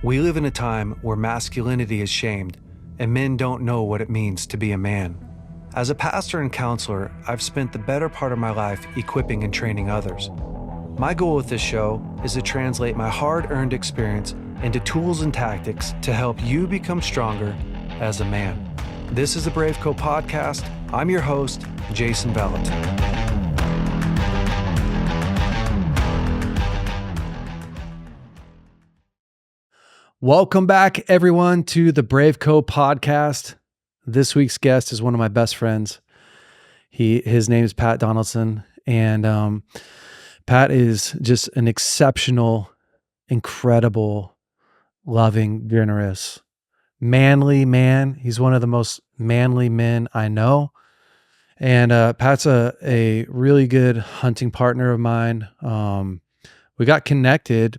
We live in a time where masculinity is shamed and men don't know what it means to be a man. As a pastor and counselor, I've spent the better part of my life equipping and training others. My goal with this show is to translate my hard-earned experience into tools and tactics to help you become stronger as a man. This is the BraveCo podcast. I'm your host, Jason Valentin. Welcome back, everyone, to the BraveCo podcast. This week's guest is one of my best friends. His name is Pat Donelson, and Pat is just an exceptional, incredible, loving, generous, manly man. He's one of the most manly men I know. And Pat's a really good hunting partner of mine. We got connected.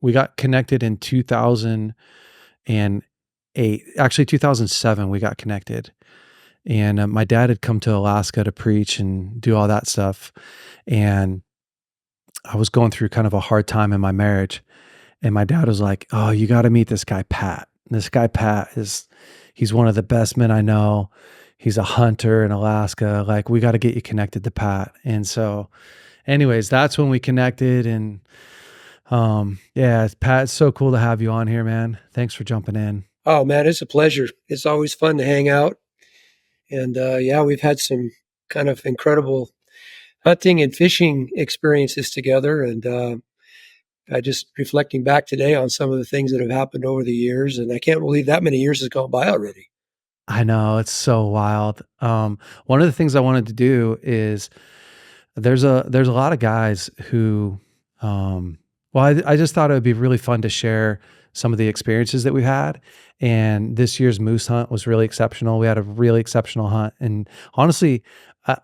We got connected in 2008, actually 2007, we got connected. And my dad had come to Alaska to preach and do all that stuff. And I was going through kind of a hard time in my marriage. And my dad was like, "Oh, you got to meet this guy, Pat. This guy, Pat, he's one of the best men I know. He's a hunter in Alaska. Like, we got to get you connected to Pat." And so anyways, that's when we connected. And yeah, Pat, it's so cool to have you on here, man. Thanks for jumping in. Oh man, it's a pleasure. It's always fun to hang out. And yeah, we've had some kind of incredible hunting and fishing experiences together. And I just reflecting back today on some of the things that have happened over the years. And I can't believe that many years has gone by already. I know, it's so wild. One of the things I wanted to do is there's a lot of guys who, I just thought it would be really fun to share some of the experiences that we had. And this year's moose hunt was really exceptional. We had a really exceptional hunt. And honestly,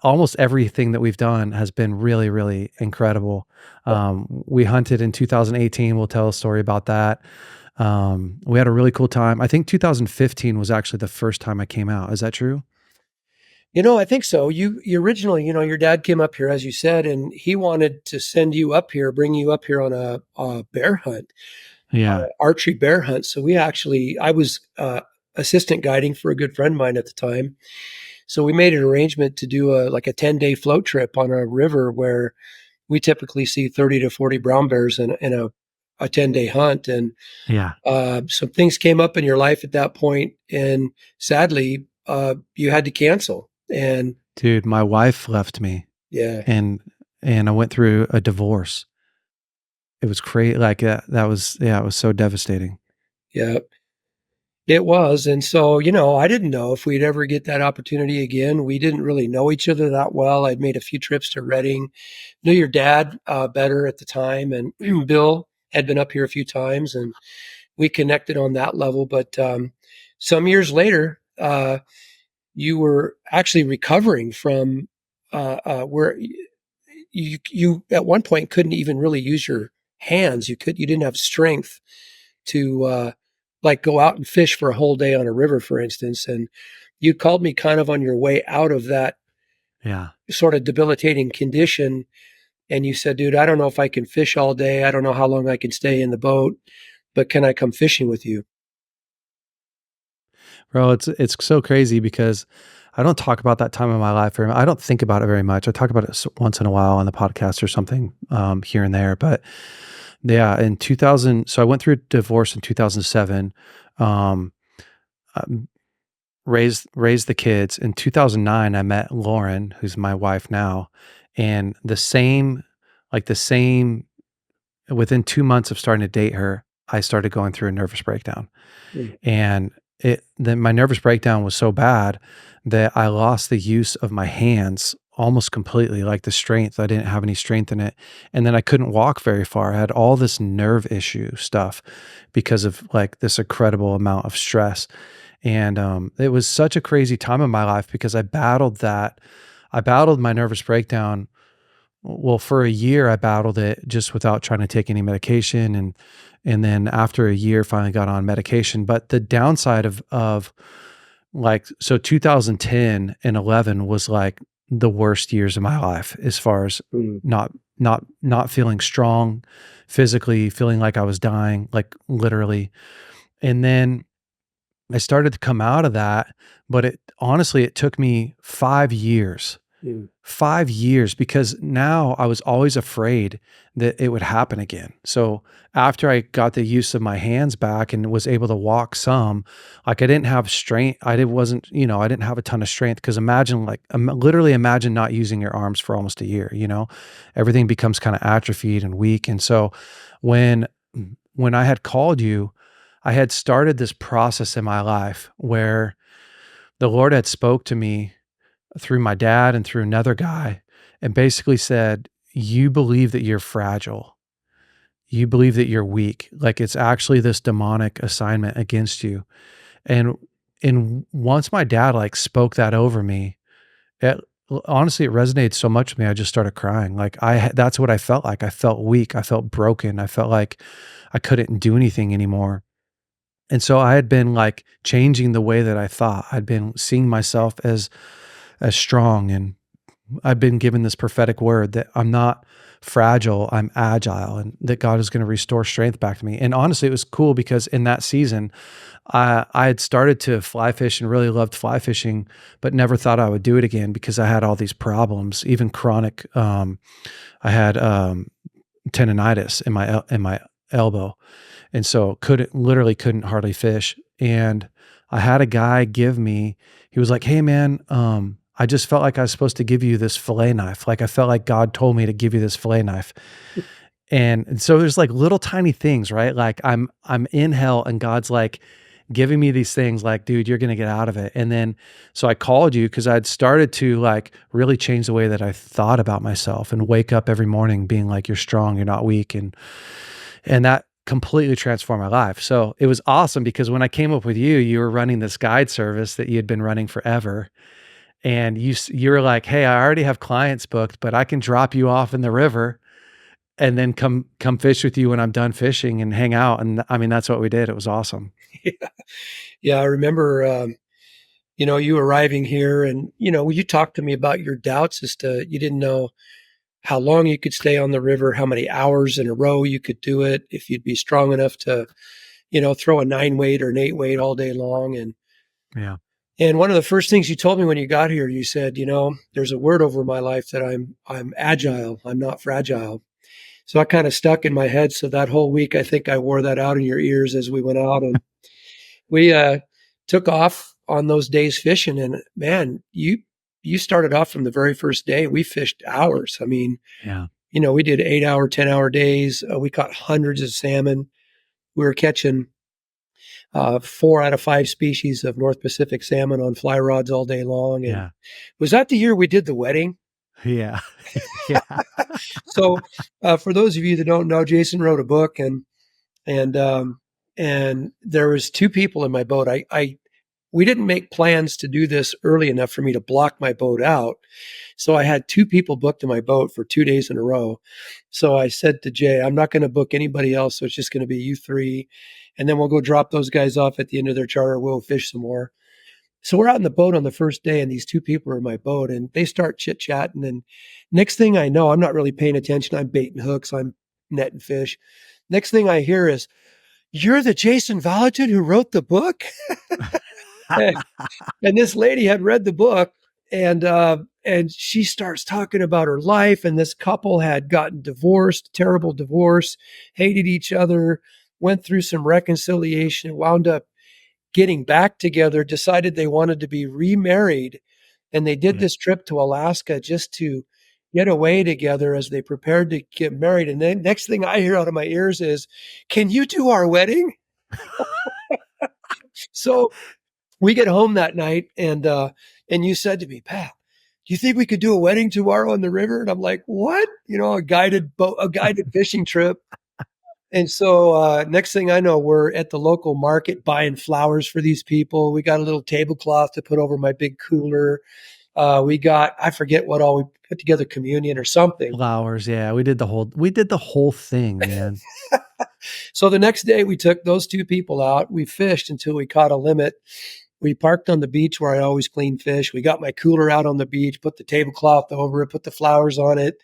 almost everything that we've done has been really, really incredible. We hunted in 2018. We'll tell a story about that. We had a really cool time. I think 2015 was actually the first time I came out. Is that true? I think so. You originally, your dad came up here, as you said, and he wanted to send you up here, bring you up here on a bear hunt, archery bear hunt. So I was assistant guiding for a good friend of mine at the time. So we made an arrangement to do a 10-day float trip on a river where we typically see 30 to 40 brown bears in a 10-day hunt. And some things came up in your life at that point, and sadly, you had to cancel. And dude, my wife left me. Yeah. And I went through a divorce. It was crazy. Like it was so devastating. Yeah, it was. And so, I didn't know if we'd ever get that opportunity again. We didn't really know each other that well. I'd made a few trips to Redding, knew your dad better at the time. And Bill had been up here a few times, and we connected on that level. But some years later, you were actually recovering from where you at one point couldn't even really use your hands. You didn't have strength to go out and fish for a whole day on a river, for instance. And you called me kind of on your way out of that sort of debilitating condition. And you said, "Dude, I don't know if I can fish all day. I don't know how long I can stay in the boat, but can I come fishing with you?" Bro, it's so crazy because I don't talk about that time in my life very much. I don't think about it very much. I talk about it once in a while on the podcast or something here and there. But yeah, in 2000, so I went through a divorce in 2007, raised the kids. In 2009, I met Lauren, who's my wife now, and within 2 months of starting to date her, I started going through a nervous breakdown. And then my nervous breakdown was so bad that I lost the use of my hands almost completely, like the strength. I didn't have any strength in it. And then I couldn't walk very far. I had all this nerve issue stuff because of like this incredible amount of stress. And it was such a crazy time in my life because I battled my nervous breakdown. Well, for a year I battled it just without trying to take any medication. And then after a year, finally got on medication. But the downside of 2010 and 11 was like the worst years of my life as far as Mm. not feeling strong physically, feeling like I was dying, like literally. And then I started to come out of that, but it honestly, it took me 5 years. Mm. 5 years, because now I was always afraid that it would happen again. So after I got the use of my hands back and was able to walk some, like I didn't have strength. Wasn't, I didn't have a ton of strength, because imagine literally imagine not using your arms for almost a year, everything becomes kind of atrophied and weak. And so when, when I had called you, I had started this process in my life where the Lord had spoke to me through my dad and through another guy, and basically said, you believe that you're fragile. You believe that you're weak. Like it's actually this demonic assignment against you. And once my dad like spoke that over me, it honestly, it resonated so much with me. I just started crying. Like that's what I felt like. I felt weak. I felt broken. I felt like I couldn't do anything anymore. And so I had been like changing the way that I thought. I'd been seeing myself as strong, and I've been given this prophetic word that I'm not fragile, I'm agile, and that God is going to restore strength back to me. And honestly, it was cool because in that season, I had started to fly fish and really loved fly fishing, but never thought I would do it again because I had all these problems, even chronic. I had tendonitis in my elbow, and so couldn't hardly fish. And I had a guy give me. He was like, "Hey, man, I just felt like I was supposed to give you this fillet knife. Like I felt like God told me to give you this fillet knife." And so there's like little tiny things, right? Like I'm in hell and God's like giving me these things like, dude, you're going to get out of it. And then, so I called you because I'd started to like really change the way that I thought about myself and wake up every morning being like, you're strong, you're not weak. And that completely transformed my life. So it was awesome because when I came up with you, you were running this guide service that you had been running forever. And you were like, "Hey, I already have clients booked, but I can drop you off in the river and then come fish with you when I'm done fishing and hang out." And I mean, that's what we did. It was awesome. Yeah. Yeah, I remember, you arriving here and, you talked to me about your doubts as to you didn't know how long you could stay on the river, how many hours in a row you could do it, if you'd be strong enough to, throw a 9 weight or an 8 weight all day long. Yeah. And one of the first things you told me when you got here, you said, there's a word over my life that I'm agile. I'm not fragile. So that kind of stuck in my head. So that whole week, I think I wore that out in your ears as we went out, and we took off on those days fishing. And man, you started off from the very first day. We fished hours. I mean, Yeah. we did 8-hour, 10-hour days. We caught hundreds of salmon. We were catching 4 out of 5 species of North Pacific salmon on fly rods all day long. And Yeah. was that the year we did the wedding? Yeah. Yeah. So, for those of you that don't know, Jason wrote a book, and there was 2 people in my boat. We didn't make plans to do this early enough for me to block my boat out. So I had 2 people booked in my boat for 2 days in a row. So I said to Jay, I'm not going to book anybody else. So it's just going to be you 3. And then we'll go drop those guys off at the end of their charter. We'll fish some more. So we're out in the boat on the first day, and these 2 people are in my boat, and they start chit chatting. And next thing I know, I'm not really paying attention. I'm baiting hooks. I'm netting fish. Next thing I hear is, "You're the Jason Valentin who wrote the book?" And this lady had read the book, and she starts talking about her life. And this couple had gotten divorced, terrible divorce, hated each other, went through some reconciliation, wound up getting back together, decided they wanted to be remarried. And they did this trip to Alaska just to get away together as they prepared to get married. And then next thing I hear out of my ears is, "Can you do our wedding?" So we get home that night, and you said to me, "Pat, do you think we could do a wedding tomorrow on the river?" And I'm like, "What?" A guided fishing trip. And so next thing I know, we're at the local market buying flowers for these people. We got a little tablecloth to put over my big cooler. I forget what all we put together, communion or something. Flowers. Yeah. We did the whole thing, man. So the next day we took those 2 people out. We fished until we caught a limit. We parked on the beach where I always clean fish. We got my cooler out on the beach, put the tablecloth over it, put the flowers on it.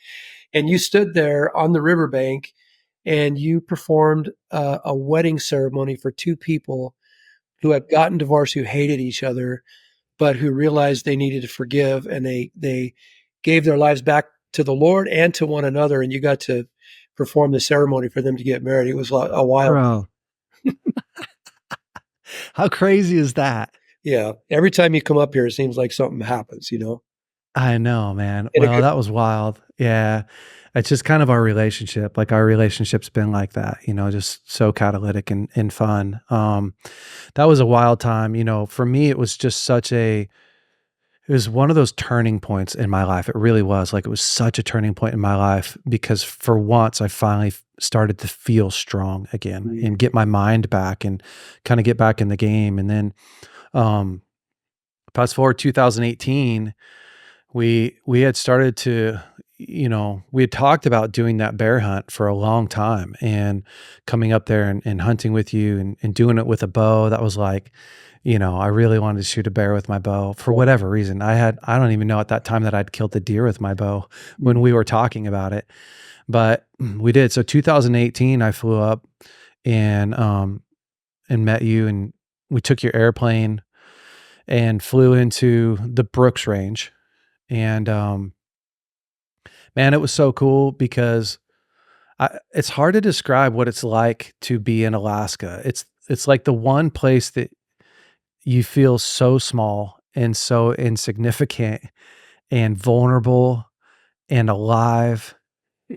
And you stood there on the riverbank and you performed a wedding ceremony for two people who had gotten divorced, who hated each other, but who realized they needed to forgive, and they gave their lives back to the Lord and to one another. And you got to perform the ceremony for them to get married. It was a wild. Bro, how crazy is that? Yeah. Every time you come up here, it seems like something happens, I know, man. in a Well, good. that was wild. Yeah. It's just kind of our relationship. Like our relationship's been like that, just so catalytic and fun. That was a wild time. For me, it was just it was one of those turning points in my life. It really was. Like it was such a turning point in my life because for once I finally started to feel strong again and get my mind back and kind of get back in the game. And then, um, fast forward 2018, we had started to, we had talked about doing that bear hunt for a long time and coming up there and hunting with you and doing it with a bow. That was like, I really wanted to shoot a bear with my bow for whatever reason. I don't even know at that time that I'd killed the deer with my bow when we were talking about it, but we did. So 2018, I flew up and met you, and we took your airplane and flew into the Brooks Range. And, man, it was so cool because it's hard to describe what it's like to be in Alaska. It's like the one place that you feel so small and so insignificant and vulnerable and alive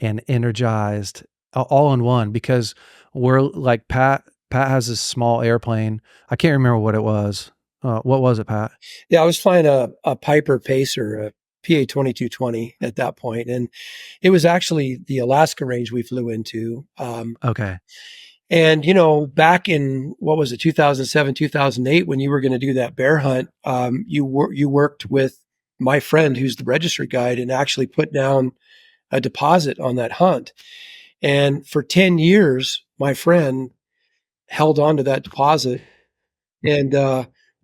and energized all in one, because we're like Pat has this small airplane. I can't remember what it was. What was it, Pat? Yeah, I was flying a Piper Pacer, a PA 2220 at that point, and it was actually the Alaska range we flew into. Okay. And back in what was it, 2007, 2008, when you were going to do that bear hunt, you worked with my friend who's the registry guide and actually put down a deposit on that hunt. And for 10 years, my friend held on to that deposit. And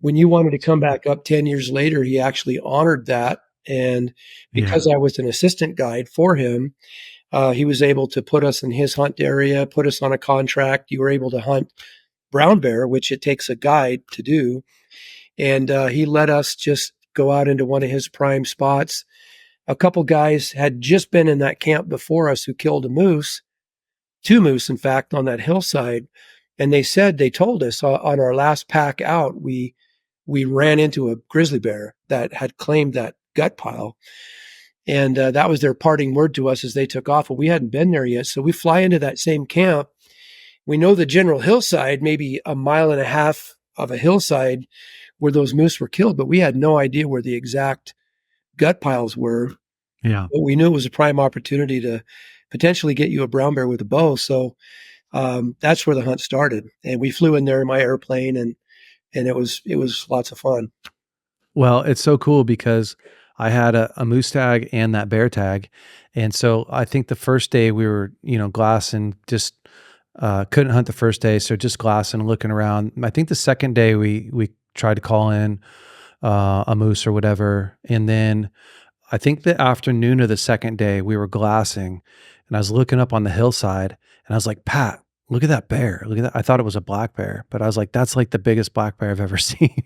when you wanted to come back up 10 years later, he actually honored that. And Yeah. because I was an assistant guide for him, he was able to put us in his hunt area, put us on a contract. You were able to hunt brown bear, which it takes a guide to do. And he let us just go out into one of his prime spots. A couple guys had just been in that camp before us who killed a moose, two moose, in fact, on that hillside. And they told us on our last pack out, we ran into a grizzly bear that had claimed that gut pile. And that was their parting word to us as they took off. But we hadn't been there yet. So we fly into that same camp. We know the general hillside, maybe a mile and a half of a hillside where those moose were killed, but we had no idea where the exact gut piles were. Yeah. But we knew it was a prime opportunity to potentially get you a brown bear with a bow. So that's where the hunt started. And we flew in there in my airplane, and it was lots of fun. Well, it's so cool because I had a moose tag and that bear tag. And so I think the first day we were, glassing, just couldn't hunt the first day. So just glassing and looking around. I think the second day we tried to call in a moose or whatever. And then I think the afternoon of the second day we were glassing, and I was looking up on the hillside and I was like, Pat, look at that bear. Look at that. I thought it was a black bear, but I was like, that's like the biggest black bear I've ever seen.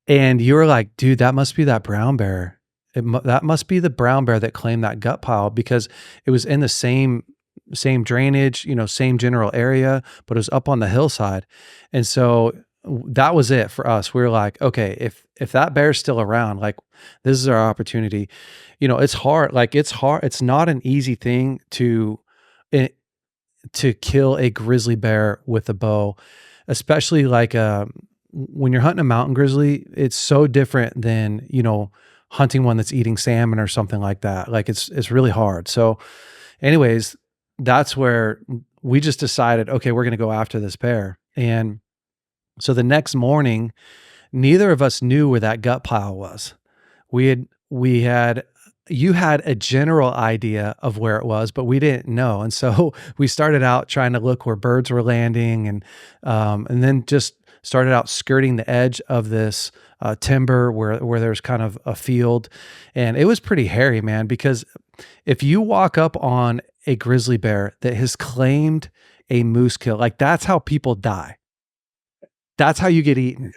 And you were like, dude, that must be that brown bear. That must be the brown bear that claimed that gut pile, because it was in the same drainage, same general area, but it was up on the hillside. And so that was it for us. We were like, okay, if that bear's still around, like this is our opportunity. It's hard. Like it's hard. It's not an easy thing to kill a grizzly bear with a bow, especially like when you're hunting a mountain grizzly. It's so different than hunting one that's eating salmon or something like that. Like it's really hard. So anyways, that's where we just decided, okay, we're going to go after this bear. And so the next morning, neither of us knew where that gut pile was. You had a general idea of where it was, but we didn't know. And so we started out trying to look where birds were landing, and then just started out skirting the edge of this timber where there's kind of a field. And it was pretty hairy, man, because if you walk up on a grizzly bear that has claimed a moose kill, like that's how people die. That's how you get eaten.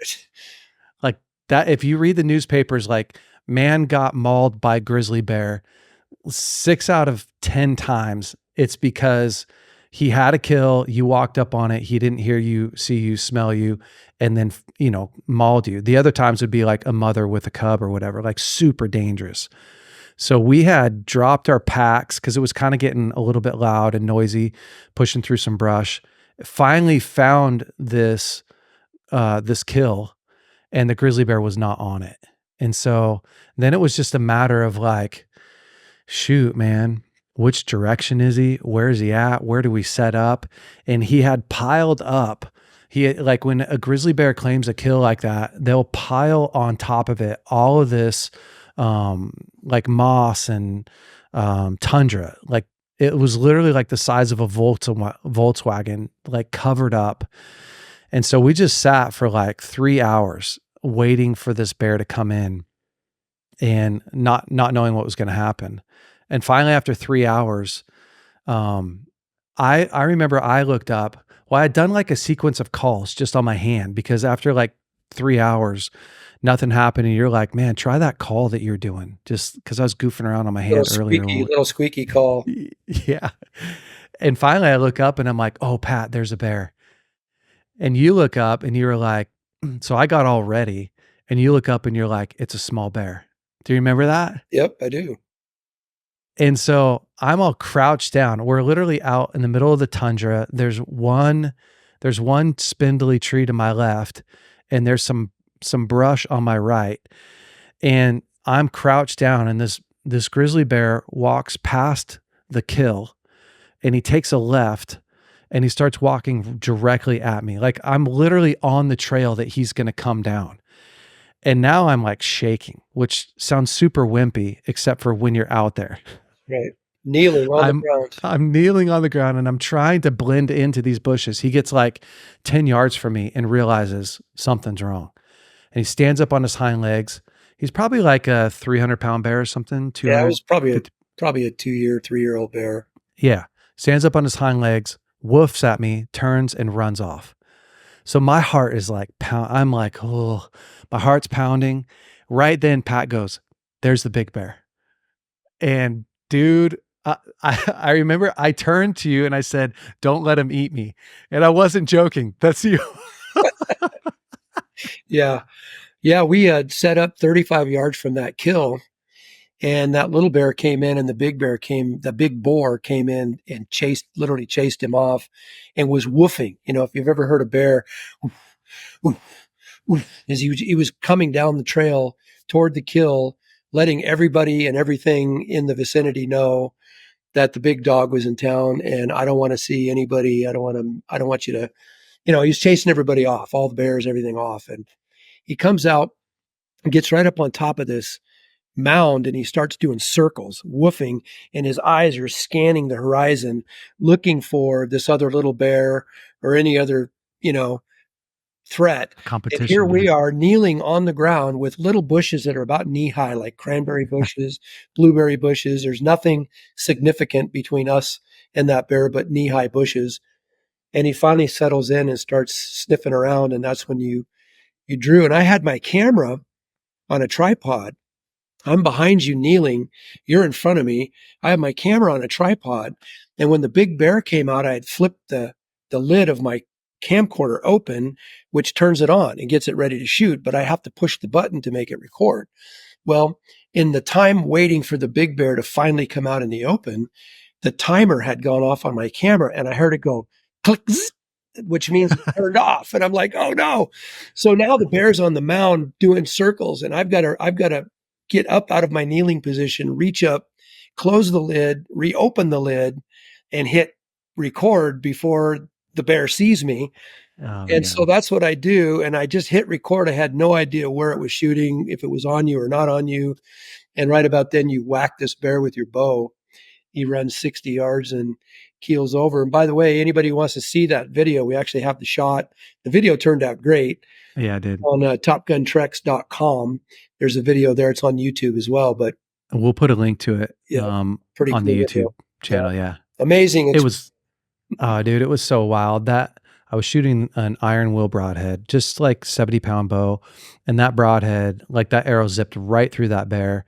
Like that, if you read the newspapers, like man got mauled by grizzly bear, 6 out of 10 times it's because he had a kill, you walked up on it, he didn't hear you, see you, smell you, and then, mauled you. The other times would be like a mother with a cub or whatever, like super dangerous. So we had dropped our packs because it was kind of getting a little bit loud and noisy, pushing through some brush. Finally found this kill, and the grizzly bear was not on it. And so then it was just a matter of like, shoot, man, which direction is he? Where is he at? Where do we set up? And he had piled up. Like when a grizzly bear claims a kill like that, they'll pile on top of it all of this like moss and tundra. Like it was literally like the size of a Volkswagen, like covered up. And so we just sat for like 3 hours waiting for this bear to come in and not knowing what was going to happen. And finally, after 3 hours, I remember I looked up. Well, I had done like a sequence of calls just on my hand because after like 3 hours, nothing happened. And you're like, man, try that call that you're doing. Just because I was goofing around on my hand earlier. Little squeaky call. Yeah. And finally, I look up and I'm like, oh, Pat, there's a bear. And you look up and you were like, so I got all ready. And you look up and you're like, it's a small bear. Do you remember that? Yep, I do. And so I'm all crouched down. We're literally out in the middle of the tundra. There's one spindly tree to my left, and there's some brush on my right. And I'm crouched down, and this grizzly bear walks past the kill, and he takes a left, and he starts walking directly at me. Like I'm literally on the trail that he's going to come down. And now I'm like shaking, which sounds super wimpy, except for when you're out there. Right. Kneeling on the ground. I'm kneeling on the ground and I'm trying to blend into these bushes. He gets like 10 yards from me and realizes something's wrong. And he stands up on his hind legs. He's probably like a 300-pound bear or something. Yeah, it was probably a 2-year, 3-year-old bear. Yeah. Stands up on his hind legs, woofs at me, turns and runs off. So my heart is like, I'm like, oh, my heart's pounding. Right then, Pat goes, there's the big bear. And dude, I remember I turned to you and I said, don't let him eat me. And I wasn't joking. That's you. Yeah. Yeah. We had set up 35 yards from that kill, and that little bear came in, and the big boar came in and literally chased him off and was woofing. If you've ever heard a bear, as he was coming down the trail toward the kill, letting everybody and everything in the vicinity know that the big dog was in town, and I don't want to see anybody. I don't want you to, he's chasing everybody off, all the bears, everything off. And he comes out and gets right up on top of this mound, and he starts doing circles, woofing, and his eyes are scanning the horizon, looking for this other little bear or any other, threat. Competition. And here we are kneeling on the ground with little bushes that are about knee high, like cranberry bushes, blueberry bushes. There's nothing significant between us and that bear but knee high bushes. And he finally settles in and starts sniffing around. And that's when you drew. And I had my camera on a tripod. I'm behind you kneeling. You're in front of me. I have my camera on a tripod. And when the big bear came out, I had flipped the lid of my camcorder open, which turns it on and gets it ready to shoot, but I have to push the button to make it record. Well, in the time waiting for the big bear to finally come out in the open, the timer had gone off on my camera, and I heard it go click, zzz, which means it turned off. And I'm like, oh no. So now the bear's on the mound doing circles, and I've got to get up out of my kneeling position, reach up, close the lid, reopen the lid, and hit record before the bear sees me. And so that's what I do. And I just hit record. I had no idea where it was shooting, if it was on you or not on you. And right about then you whack this bear with your bow. He runs 60 yards and keels over. And by the way, anybody who wants to see that video, we actually have the shot. The video turned out great. Yeah, I did. On topguntreks.com. There's a video there. It's on YouTube as well. But We'll put a link to it yeah, pretty on cool the YouTube video. channel. Yeah. Amazing. It was, dude, it was so wild that I was shooting an iron will broadhead, just like 70-pound bow. And that broadhead, like that arrow zipped right through that bear.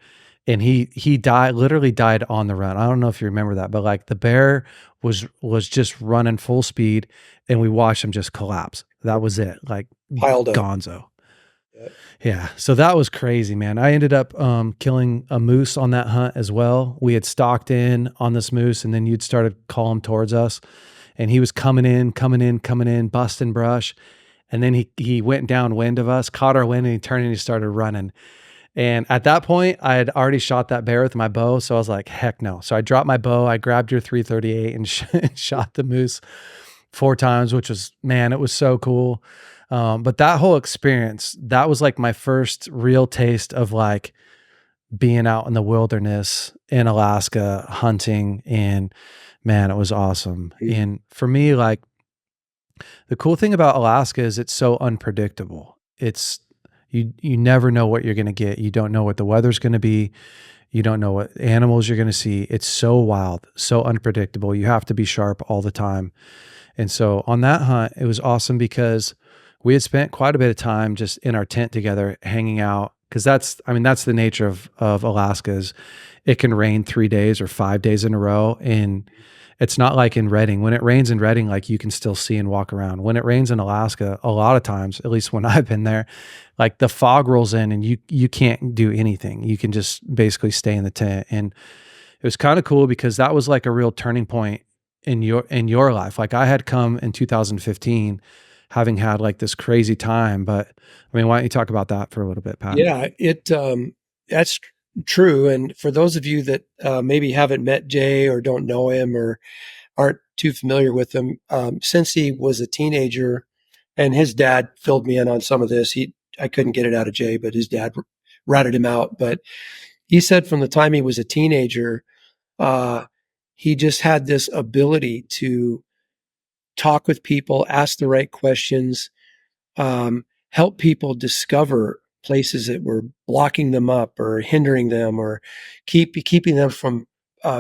And he literally died on the run. I don't know if you remember that, but like the bear was just running full speed and we watched him just collapse. That was it. Like piled up. Gonzo. Yeah. So that was crazy, man. I ended up killing a moose on that hunt as well. We had stalked in on this moose and then you'd started calling towards us and he was coming in, busting brush. And then he went downwind of us, caught our wind and he turned and he started running. And at that point I had already shot that bear with my bow. So I was like, heck no. So I dropped my bow. I grabbed your 338 and shot the moose 4 times, which was, man, it was so cool. But that whole experience, that was like my first real taste of like being out in the wilderness in Alaska hunting. And man, it was awesome. And for me, like the cool thing about Alaska is it's so unpredictable. It's, you never know what you're going to get. You don't know what the weather's going to be. You don't know what animals you're going to see. It's so wild, so unpredictable. You have to be sharp all the time. And so on that hunt, it was awesome because we had spent quite a bit of time just in our tent together, hanging out. Cause that's the nature of Alaska is it can rain 3 days or 5 days in a row. And it's not like in Redding. When it rains in Redding, like you can still see and walk around. When it rains in Alaska, a lot of times, at least when I've been there, like the fog rolls in and you can't do anything. You can just basically stay in the tent. And it was kind of cool because that was like a real turning point in your life. Like I had come in 2015 having had like this crazy time, but I mean, why don't you talk about that for a little bit, Pat? Yeah, that's true. And for those of you that maybe haven't met Jay or don't know him or aren't too familiar with him, since he was a teenager, and his dad filled me in on some of this. I couldn't get it out of Jay, but his dad ratted him out. But he said from the time he was a teenager, he just had this ability to talk with people, ask the right questions, help people discover places that were blocking them up or hindering them or keeping them from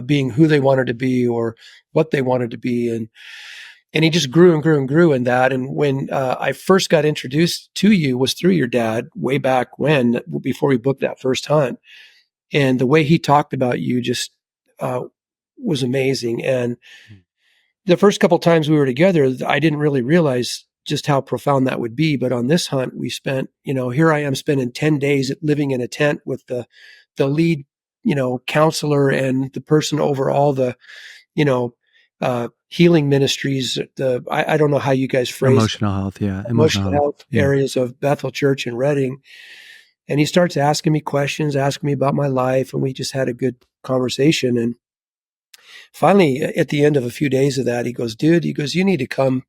being who they wanted to be or what they wanted to be. And he just grew and grew and grew in that. And when I first got introduced to you was through your dad way back when, before we booked that first hunt. And the way he talked about you just was amazing. And the first couple times we were together, I didn't really realize just how profound that would be. But on this hunt, we spent, here I am spending 10 days living in a tent with the lead, counselor and the person over all the, healing ministries. I don't know how you guys phrase emotional health. Yeah. emotional health areas of Bethel Church in Redding. And he starts asking me questions, asking me about my life. And we just had a good conversation. And finally, at the end of a few days of that, he goes, dude, you need to come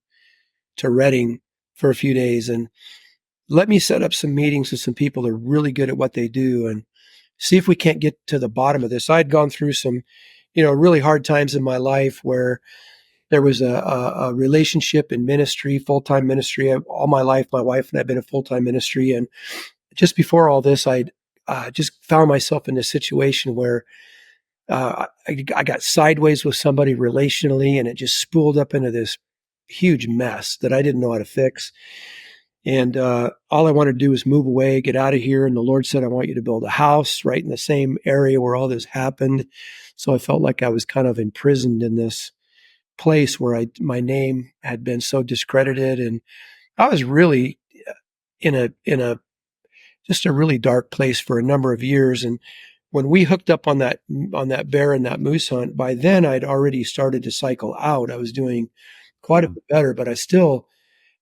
to Redding for a few days and let me set up some meetings with some people that are really good at what they do and see if we can't get to the bottom of this. I'd gone through some, really hard times in my life where there was a relationship in ministry, full-time ministry. All my life, my wife and I have been in full-time ministry. And just before all this, I'd just found myself in a situation where I got sideways with somebody relationally, and it just spooled up into this huge mess that I didn't know how to fix. And all I wanted to do was move away, get out of here. And the Lord said, I want you to build a house right in the same area where all this happened. So I felt like I was kind of imprisoned in this place where my name had been so discredited. And I was really in a just a really dark place for a number of years. And when we hooked up on that bear and that moose hunt, by then I'd already started to cycle out. I was doing quite a bit better, but I still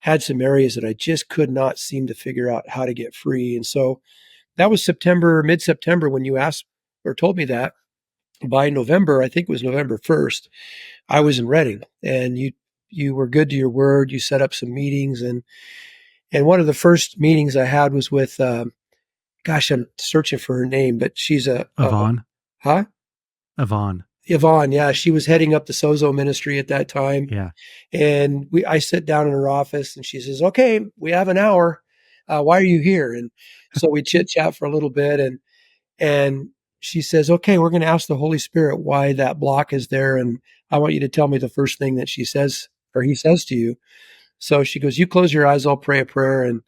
had some areas that I just could not seem to figure out how to get free. And so that was mid-September when you asked or told me that. By November, I think it was November 1st, I was in Redding, and you were good to your word. You set up some meetings, and one of the first meetings I had was with gosh, I'm searching for her name, but she's Yvonne. huh? Yvonne. Yvonne, yeah, she was heading up the SOZO ministry at that time. Yeah. And I sit down in her office and she says, "Okay, we have an hour. Why are you here?" And so we chit chat for a little bit, and she says, "Okay, we're going to ask the Holy Spirit why that block is there, and I want you to tell me the first thing that she says or he says to you." So she goes, "You close your eyes, I'll pray a prayer, and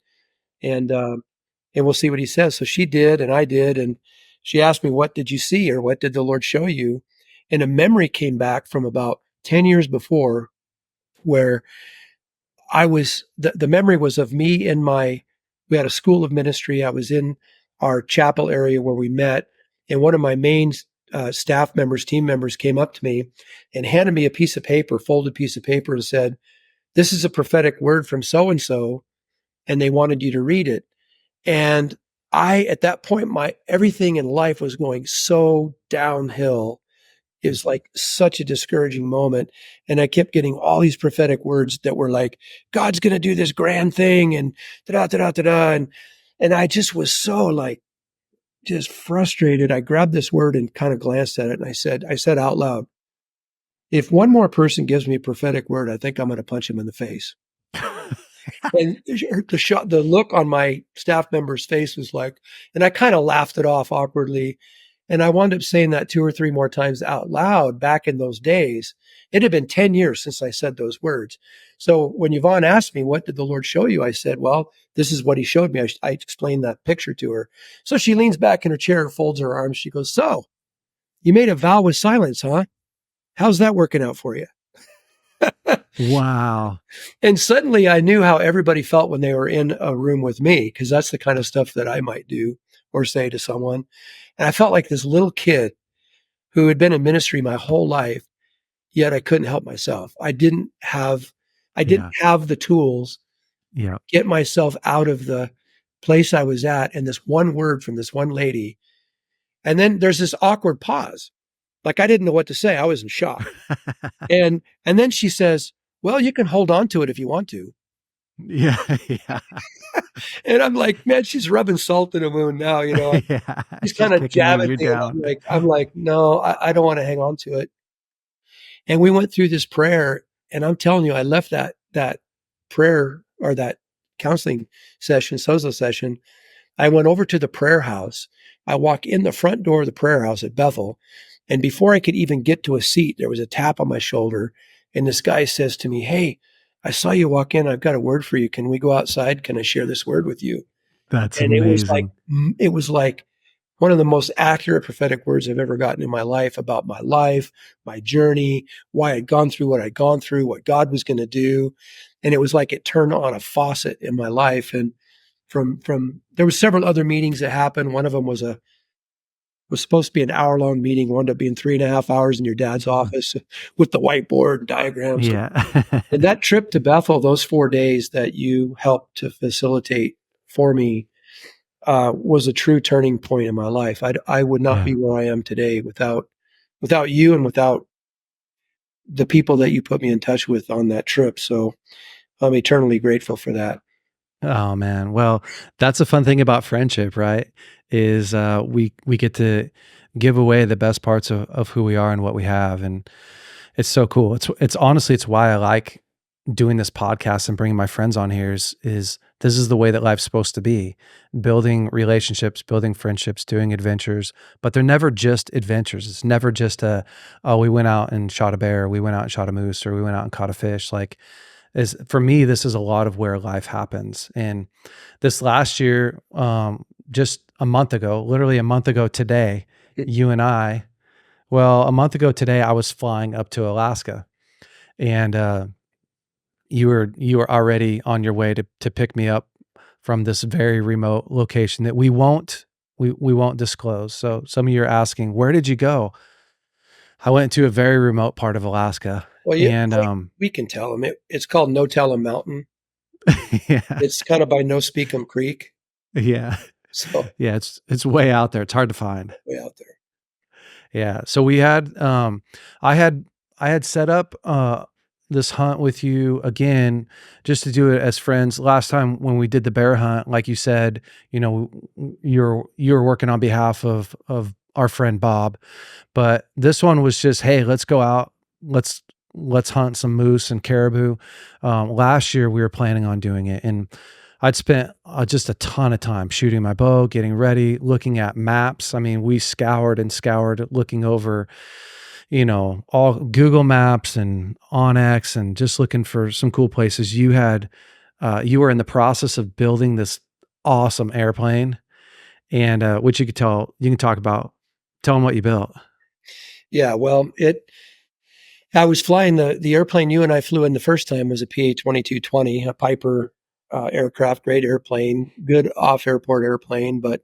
and we'll see what he says." So she did, and I did, and she asked me, "What did you see, or what did the Lord show you?" And a memory came back from about 10 years before, where the memory was of me and we had a school of ministry. I was in our chapel area where we met, and one of my main staff members, team members, came up to me and handed me a piece of paper, folded piece of paper, and said, "This is a prophetic word from so and so, and they wanted you to read it." And at that point, my everything in life was going so downhill. It was like such a discouraging moment. And I kept getting all these prophetic words that were like, God's going to do this grand thing and da da da da da. And I just was so like, just frustrated. I grabbed this word and kind of glanced at it. And I said out loud, "If one more person gives me a prophetic word, I think I'm going to punch him in the face." And the look on my staff member's face was like, and I kind of laughed it off awkwardly. And I wound up saying that 2 or 3 more times out loud back in those days. It had been 10 years since I said those words. So when Yvonne asked me, "What did the Lord show you?" I said, "Well, this is what he showed me." I explained that picture to her. So she leans back in her chair, folds her arms. She goes, "So you made a vow with silence, huh? How's that working out for you?" Wow. And suddenly I knew how everybody felt when they were in a room with me, because that's the kind of stuff that I might do or say to someone. And I felt like this little kid who had been in ministry my whole life, yet I couldn't help myself. I didn't Yeah. have the tools Yeah. to get myself out of the place I was at, and this one word from this one lady. And then there's this awkward pause. Like I didn't know what to say. I was in shock. And then she says, "Well, you can hold on to it if you want to." Yeah. Yeah. And I'm like, man, she's rubbing salt in the wound now, Yeah. She's She's kind of kicking jabbing you me, and down. I'm like, no, I don't want to hang on to it. And we went through this prayer, and I'm telling you, I left that prayer or that counseling session, SOZO session. I went over to the prayer house. I walk in the front door of the prayer house at Bethel, and before I could even get to a seat, there was a tap on my shoulder, and this guy says to me, "Hey, I saw you walk in. I've got a word for you. Can we go outside? Can I share this word with you?" That's And amazing. it was like one of the most accurate prophetic words I've ever gotten in my life, my journey, why I'd gone through what I'd gone through, what God was going to do. And it was like it turned on a faucet in my life. And from there was several other meetings that happened. One of them was supposed to be an hour-long meeting, wound up being 3.5 hours in your dad's office with the whiteboard and diagrams. Yeah. And that trip to Bethel, those 4 days that you helped to facilitate for me, was a true turning point in my life. I would not Yeah. be where I am today without you and without the people that you put me in touch with on that trip. So I'm eternally grateful for that. Oh man. Well, that's a fun thing about friendship, right? Is we get to give away the best parts of who we are and what we have. And it's so cool. It's honestly it's why I like doing this podcast and bringing my friends on here is this is the way that life's supposed to be. Building relationships, building friendships, doing adventures, but they're never just adventures. It's never just oh, we went out and shot a bear, we went out and shot a moose, or we went out and caught a fish. Like is for me, this is a lot of where life happens. And this last year, just a month ago, literally a month ago today, you and I, well, a month ago today, I was flying up to Alaska, and you were already on your way to pick me up from this very remote location that we won't disclose. So some of you are asking, where did you go? I went to a very remote part of Alaska, Well, yeah, and we can tell them it's called No Tell 'em Mountain. yeah, It's kind of by No Speak 'em Creek. yeah, So yeah. It's way out there. It's hard to find. way out there. Yeah. So we had, I had, I had set up, this hunt with you again, just to do it as friends. Last time when we did the bear hunt, like you said, you know, you're working on behalf of our friend Bob. But this one was just, hey, let's go out. Let's hunt some moose and caribou. Last year we were planning on doing it, and I'd spent just a ton of time shooting my bow, getting ready, looking at maps. I mean, we scoured and scoured, looking over, all Google Maps and Onyx, and just looking for some cool places. You were in the process of building this awesome airplane, and which you can talk about. Tell them what you built. Yeah, well, I was flying the airplane you and I flew in the first time was a PA-2220, a Piper aircraft, great airplane, good off-airport airplane. But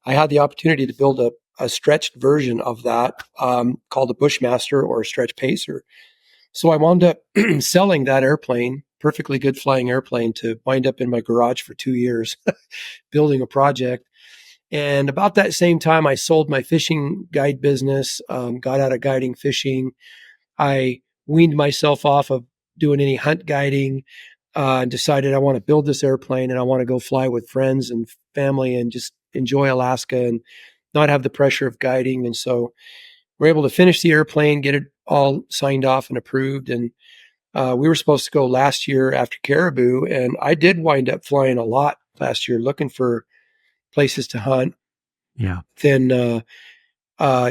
I had the opportunity to build a stretched version of that called a Bushmaster or a Stretch Pacer. So I wound up selling that airplane, perfectly good flying airplane, to wind up in my garage for 2 years building a project. And about that same time, I sold my fishing guide business, got out of guiding fishing. I weaned myself off of doing any hunt guiding, and decided I want to build this airplane and I want to go fly with friends and family and just enjoy Alaska and not have the pressure of guiding. And so we're able to finish the airplane, get it all signed off and approved. And we were supposed to go last year after caribou. And I did wind up flying a lot last year looking for places to hunt. Yeah. Then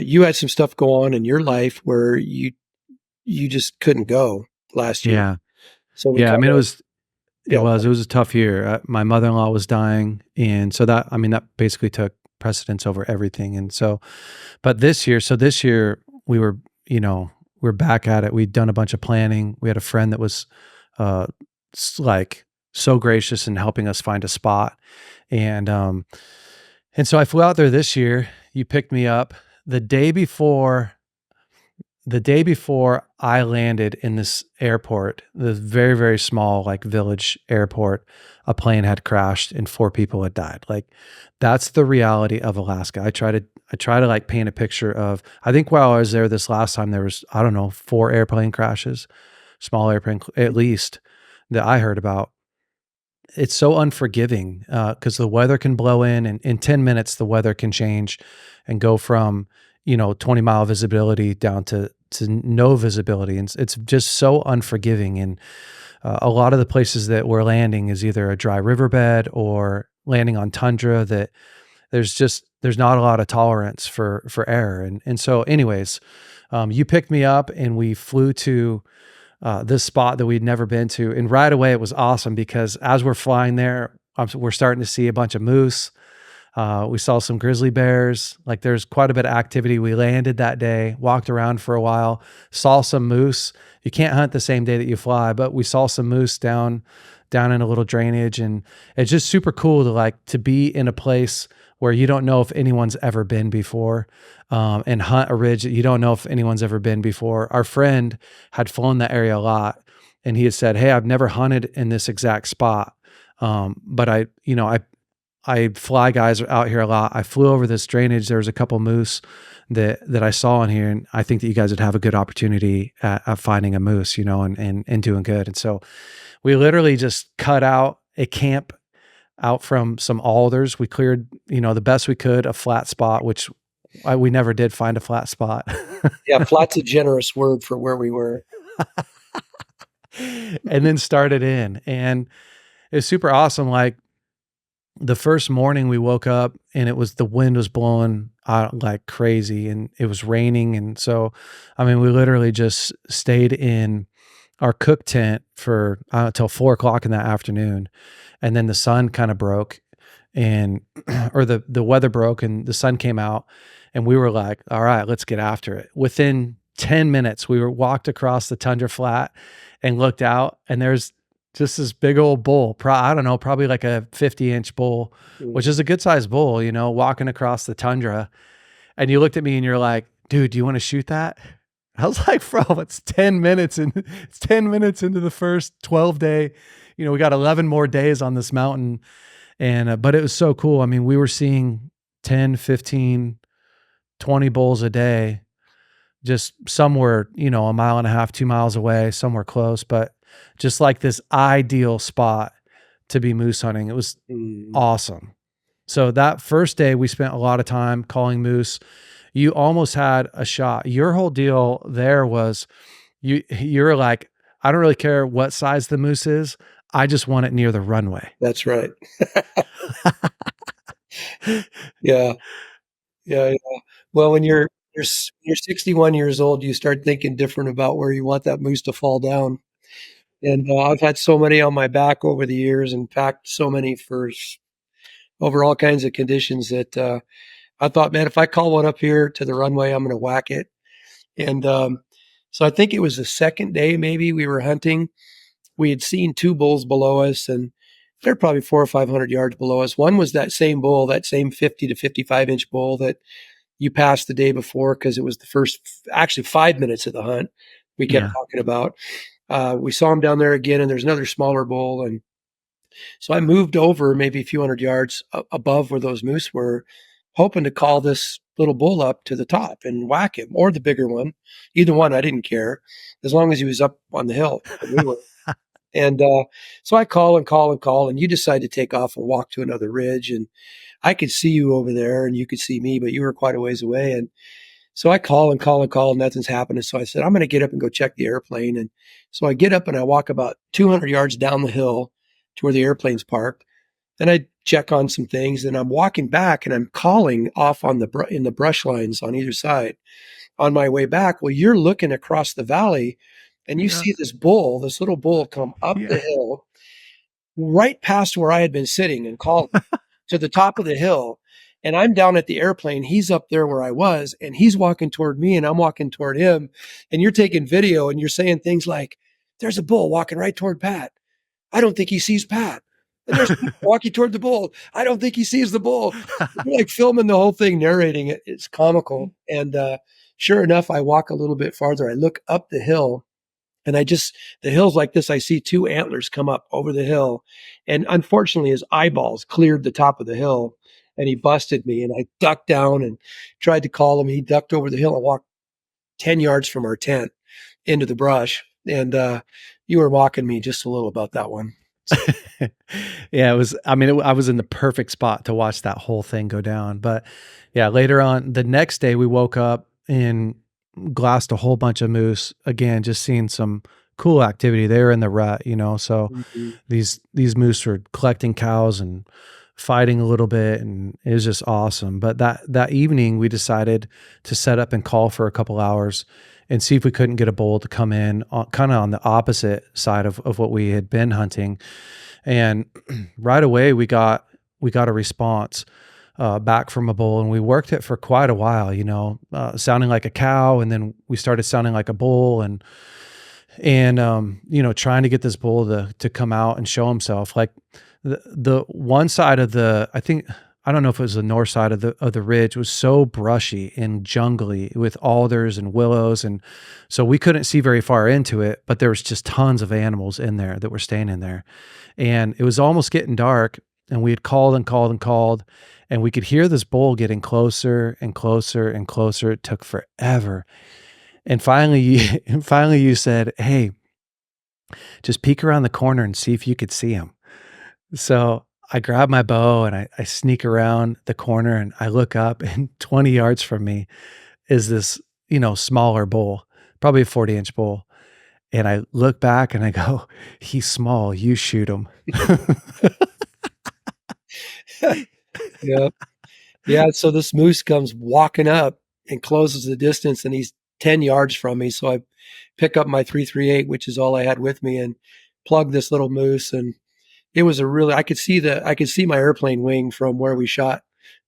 you had some stuff go on in your life where you just couldn't go last year. Yeah. So we Yeah. I kind mean, of, it yeah, was a tough year. My mother-in-law was dying. And so that basically took precedence over everything. And so, but this year we're back at it. We'd done a bunch of planning. We had a friend that was, like so gracious in helping us find a spot. And so I flew out there this year. You picked me up the day before I landed in this airport, the very, very small, like village airport. A plane had crashed and 4 people had died. Like, that's the reality of Alaska. I try to like paint a picture of, I think while I was there this last time, there was, I don't know, 4 airplane crashes, small airplane, at least, that I heard about. It's so unforgiving because the weather can blow in, and in 10 minutes, the weather can change and go from, 20-mile visibility down to no visibility. And it's just so unforgiving. And a lot of the places that we're landing is either a dry riverbed or landing on tundra that there's not a lot of tolerance for error. And so anyways, you picked me up and we flew to this spot that we'd never been to. And right away it was awesome because as we're flying there, we're starting to see a bunch of moose. We saw some grizzly bears. Like, there's quite a bit of activity. We landed that day, walked around for a while, saw some moose. You can't hunt the same day that you fly, but we saw some moose down in a little drainage. And it's just super cool to be in a place where you don't know if anyone's ever been before, and hunt a ridge that you don't know if anyone's ever been before. Our friend had flown that area a lot, and he had said, "Hey, I've never hunted in this exact spot. But I fly guys out here a lot. I flew over this drainage. There was a couple moose that I saw in here, and I think that you guys would have a good opportunity at finding a moose, and doing good." And so we literally just cut out a camp out from some alders. We cleared, the best we could, a flat spot, which we never did find a flat spot. yeah, flat's a generous word for where we were. And then started in, and it was super awesome. Like, the first morning we woke up and the wind was blowing out like crazy and it was raining. And so, I mean, we literally just stayed in our cook tent for till 4:00 in the afternoon. And then the sun kind of broke or the weather broke and the sun came out, and we were like, all right, let's get after it. Within 10 minutes, we walked across the tundra flat and looked out, and there's just this big old bull. I don't know, probably like a 50-inch bull, which is a good sized bull, walking across the tundra. And you looked at me and you're like, dude, do you want to shoot that? I was like, bro, it's 10 minutes into the first 12-day. We got 11 more days on this mountain. And, but it was so cool. I mean, we were seeing 10, 15, 20 bulls a day, just somewhere, a mile and a half, 2 miles away, somewhere close, but just like this ideal spot to be moose hunting. It was awesome. So that first day we spent a lot of time calling moose. you almost had a shot. Your whole deal there was you're like, I don't really care what size the moose is. I just want it near the runway. That's right. Yeah. Yeah, yeah. Well, when you're 61 years old, you start thinking different about where you want that moose to fall down. And, I've had so many on my back over the years and packed so many over all kinds of conditions that, I thought, "Man, if I call one up here to the runway, I'm gonna whack it." And, so I think it was the second day maybe we were hunting. We had seen 2 bulls below us, and they're probably 400 or 500 yards below us. One was that same bull, that same 50 to 55-inch bull that you passed the day before because it was the first, actually 5 minutes of the hunt we kept Yeah. talking about. We saw him down there again, and there's another smaller bull. And so I moved over maybe a few hundred yards above where those moose were, hoping to call this little bull up to the top and whack him, or the bigger one. Either one, I didn't care, as long as he was up on the hill where we were. And so I call and call and call, and you decide to take off and walk to another ridge. And I could see you over there, and you could see me, but you were quite a ways away. And so I call and call and call, and nothing's happening. So I said, I'm going to get up and go check the airplane. And so I get up and I walk about 200 yards down the hill to where the airplane's parked. Then I check on some things, and I'm walking back, and I'm calling off on in the brush lines on either side on my way back. Well, you're looking across the valley, and you Yeah. see this little bull come up the Yeah. hill right past where I had been sitting and calling to the top of the hill. And I'm down at the airplane. He's up there where I was, and he's walking toward me, and I'm walking toward him. And you're taking video, and you're saying things like, "There's a bull walking right toward Pat. I don't think he sees Pat. And there's Pat walking toward the bull. I don't think he sees the bull." You're like filming the whole thing, narrating it. It's comical. And sure enough, I walk a little bit farther. I look up the hill, and the hill's like this. I see 2 antlers come up over the hill. And unfortunately, his eyeballs cleared the top of the hill, and he busted me. And I ducked down and tried to call him. He ducked over the hill and walked 10 yards from our tent into the brush. And you were mocking me just a little about that one. So, Yeah, it was, I mean, I was in the perfect spot to watch that whole thing go down. But yeah, later on the next day we woke up and glassed a whole bunch of moose again, just seeing some cool activity. They were in the rut, so mhm. these moose were collecting cows and fighting a little bit, and it was just awesome. But that evening we decided to set up and call for a couple hours and see if we couldn't get a bull to come in kind of on the opposite side of what we had been hunting. And right away we got a response back from a bull, and we worked it for quite a while, sounding like a cow, and then we started sounding like a bull, and trying to get this bull to come out and show himself. Like the one side of I don't know if it was the north side of the ridge, was so brushy and jungly with alders and willows, and so we couldn't see very far into it, but there was just tons of animals in there that were staying in there. And it was almost getting dark, and we had called and called and called, and we could hear this bull getting closer and closer and closer. It took forever. And finally you said, "Hey, just peek around the corner and see if you could see him." So I grab my bow and I sneak around the corner, and I look up, and 20 yards from me is this, smaller bull, probably a 40-inch bull. And I look back and I go, "He's small. You shoot him." Yeah. Yeah. So this moose comes walking up and closes the distance, and he's 10 yards from me. So I pick up my 338, which is all I had with me, and plug this little moose. And it was I could see my airplane wing from where we shot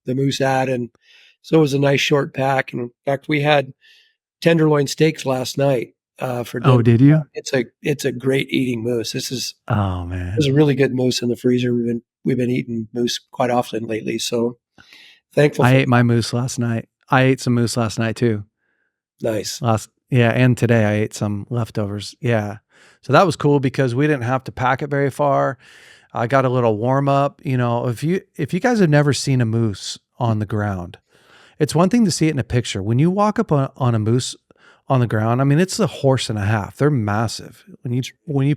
the moose at. And so it was a nice short pack. And in fact, we had tenderloin steaks last night for Oh, dinner. did you? It's a great eating moose. Oh, man. There's a really good moose in the freezer. We've been eating moose quite often lately. So thankful I for ate my moose last night. I ate some moose last night too. nice. Yeah, and today I ate some leftovers. Yeah. So that was cool because we didn't have to pack it very far. I got a little warm up. If you guys have never seen a moose on the ground, it's one thing to see it in a picture. When you walk up on a moose on the ground. I mean, it's a horse and a half. They're massive. When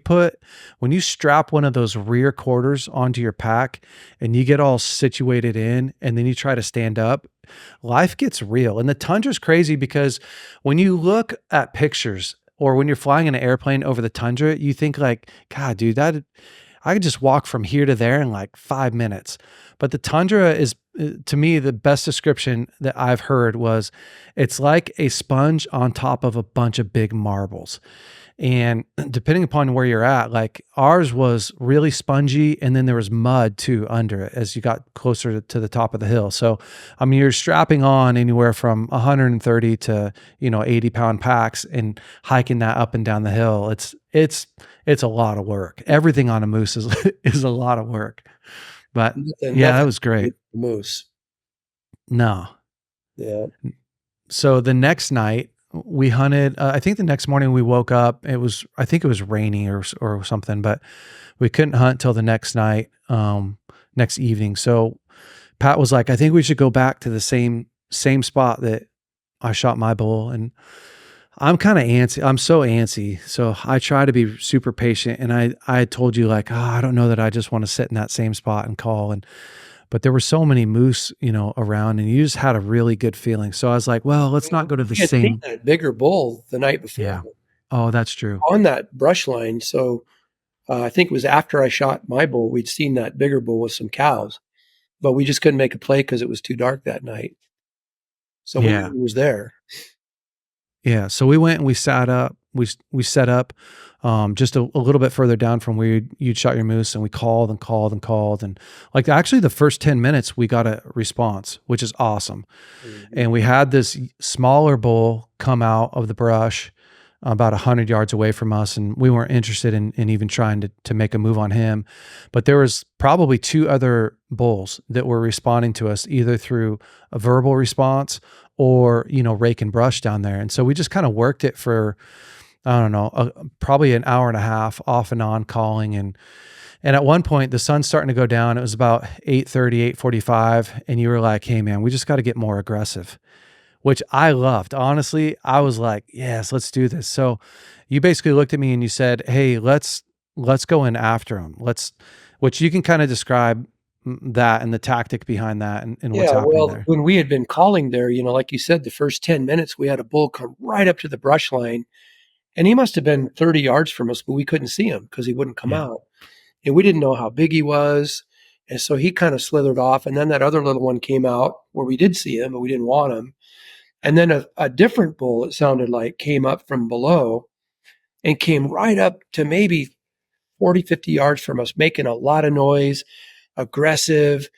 you strap one of those rear quarters onto your pack and you get all situated in and then you try to stand up, life gets real. And the tundra's crazy because when you look at pictures or when you're flying in an airplane over the tundra, you think like, God, dude, that I could just walk from here to there in like 5 minutes. But the tundra is, to me, the best description that I've heard was it's like a sponge on top of a bunch of big marbles. And depending upon where you're at, like ours was really spongy, and then there was mud too under it as you got closer to the top of the hill. So, I mean, you're strapping on anywhere from 130 to 80-pound packs and hiking that up and down the hill. It's a lot of work. Everything on a moose is is a lot of work. But yeah, that Nothing was great. moose. No. Yeah. So the next night we hunted. I think the next morning we woke up. I think it was rainy or something, but we couldn't hunt till the next night, next evening. So Pat was like, I think we should go back to the same spot that I shot my bull. And I'm kind of antsy. I'm so antsy. So I try to be super patient. And I told you like, I don't know that I just want to sit in that same spot and call. But there were so many moose, around, and you just had a really good feeling. So I was like, well, let's not go to the We had seen same. that bigger bull the night before. Yeah. Oh, that's true. On that brush line. So I think it was after I shot my bull, we'd seen that bigger bull with some cows, but we just couldn't make a play because it was too dark that night. So we Yeah. knew it was there. Yeah. So we went and we sat up. We set up just a little bit further down from where you'd shot your moose, and we called and called and called. And like actually the first 10 minutes we got a response, which is awesome. Mm-hmm. And we had this smaller bull come out of the brush about 100 yards away from us, and we weren't interested in even trying to make a move on him. But there was probably two other bulls that were responding to us either through a verbal response or, raking brush down there. And so we just kind of worked it for, I don't know, probably an hour and a half off and on calling. And at one point the sun's starting to go down. It was about 8:30, 8:45. And you were like, hey man, we just got to get more aggressive, which I loved. Honestly, I was like, yes, let's do this. So you basically looked at me and you said, hey, let's go in after him. Which you can kind of describe that and the tactic behind that and what's happening there. When we had been calling there, like you said, the first 10 minutes, we had a bull come right up to the brush line, and he must have been 30 yards from us, but we couldn't see him because he wouldn't come out. And we didn't know how big he was. And so he kind of slithered off. And then that other little one came out where we did see him, but we didn't want him. And then a different bull, it sounded like, came up from below and came right up to maybe 40, 50 yards from us, making a lot of noise, aggressive.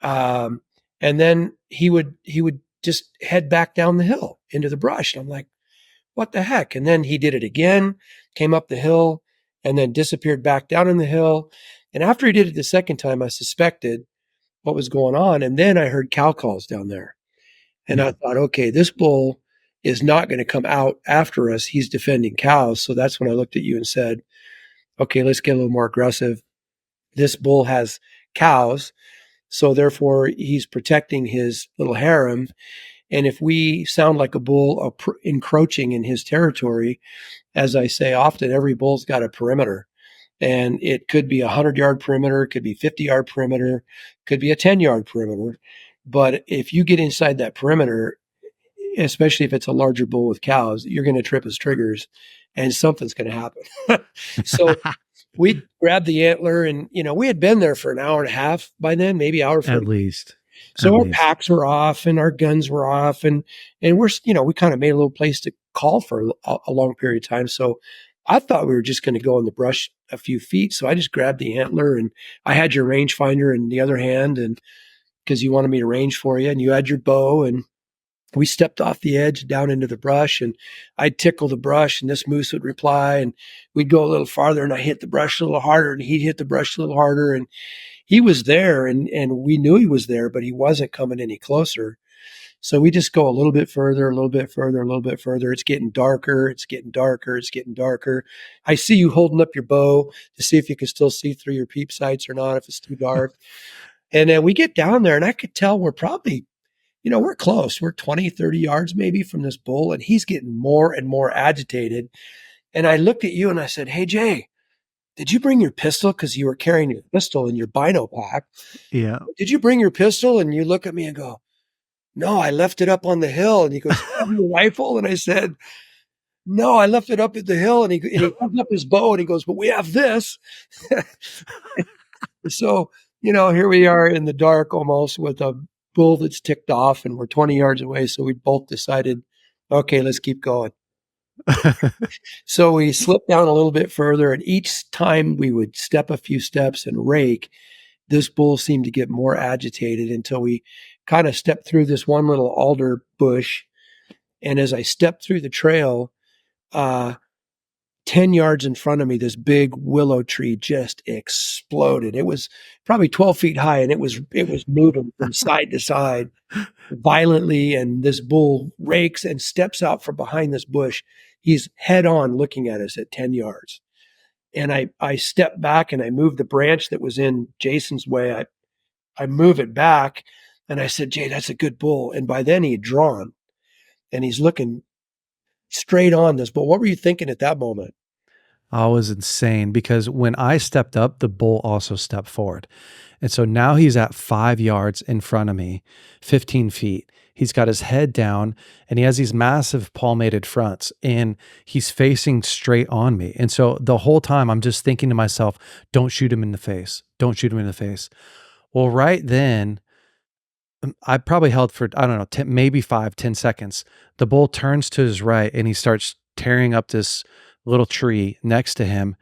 And then he would just head back down the hill into the brush. And I'm like, what the heck? And then he did it again, came up the hill, and then disappeared back down in the hill. And after he did it the second time, I suspected what was going on. And then I heard cow calls down there. And I thought, okay, this bull is not going to come out after us. He's defending cows. So that's when I looked at you and said, okay, let's get a little more aggressive. This bull has cows. So therefore, he's protecting his little harem. And if we sound like a bull encroaching in his territory, as I say often, every bull's got a perimeter. And it could be a 100-yard perimeter, it could be 50-yard perimeter, could be a 10-yard perimeter. But if you get inside that perimeter, especially if it's a larger bull with cows, you're going to trip his triggers and something's going to happen. So we grabbed the antler, and, we had been there for an hour and a half by then, maybe hour 40. At least. So our packs were off and our guns were off, and we're, we kind of made a little place to call for a long period of time. So I thought we were just going to go in the brush a few feet. So I just grabbed the antler, and I had your rangefinder in the other hand, and because you wanted me to range for you, and you had your bow, and we stepped off the edge down into the brush, and I'd tickle the brush, and this moose would reply, and we'd go a little farther, and I hit the brush a little harder, and he'd hit the brush a little harder. And he was there, and we knew he was there, but he wasn't coming any closer. So we just go a little bit further, a little bit further, a little bit further. It's getting darker. It's getting darker. It's getting darker. I see you holding up your bow to see if you can still see through your peep sights or not, if it's too dark. And then we get down there, and I could tell we're probably we're close. We're 20, 30 yards maybe from this bull, and he's getting more and more agitated. And I looked at you and I said, "Hey, Jay, did you bring your pistol?" Because you were carrying your pistol in your bino pack. Yeah. "Did you bring your pistol?" And you look at me and go, "No, I left it up on the hill." And he goes, "You have your rifle?" And I said, "No, I left it up at the hill." And he comes up his bow and he goes, "But we have this." So, here we are in the dark almost with a bull that's ticked off, and we're 20 yards away. So we both decided, okay, let's keep going. So we slipped down a little bit further, and each time we would step a few steps and rake, this bull seemed to get more agitated until we kind of stepped through this one little alder bush. And as I stepped through the trail, uh, 10 yards in front of me, this big willow tree just exploded. It was probably 12 feet high, and it was moving from side to side violently. And this bull rakes and steps out from behind this bush. He's head on looking at us at 10 yards. And I step back and I move the branch that was in Jason's way. I move it back and I said, "Jay, that's a good bull." And by then he had drawn and he's looking straight on this bull. What were you thinking at that moment? I was insane because when I stepped up, the bull also stepped forward. And so now he's at 5 yards in front of me, 15 feet. He's got his head down and he has these massive palmated fronts and he's facing straight on me. And so the whole time I'm just thinking to myself, don't shoot him in the face. Don't shoot him in the face. Well, right then, I probably held for, I don't know, 10, maybe 5, 10 seconds. The bull turns to his right and he starts tearing up this little tree next to him.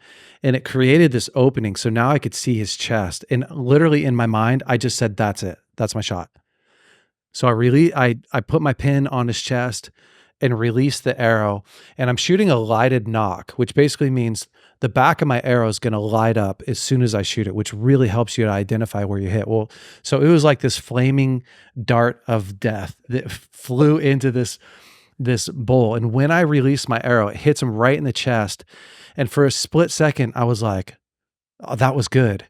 And it created this opening. So now I could see his chest. And literally in my mind, I just said, that's it. That's my shot. So I put my pin on his chest and released the arrow. And I'm shooting a lighted knock, which basically means the back of my arrow is going to light up as soon as I shoot it, which really helps you to identify where you hit. Well, so it was like this flaming dart of death that flew into this bull. And when I released my arrow, it hits him right in the chest. And for a split second, I was like, oh, that was good.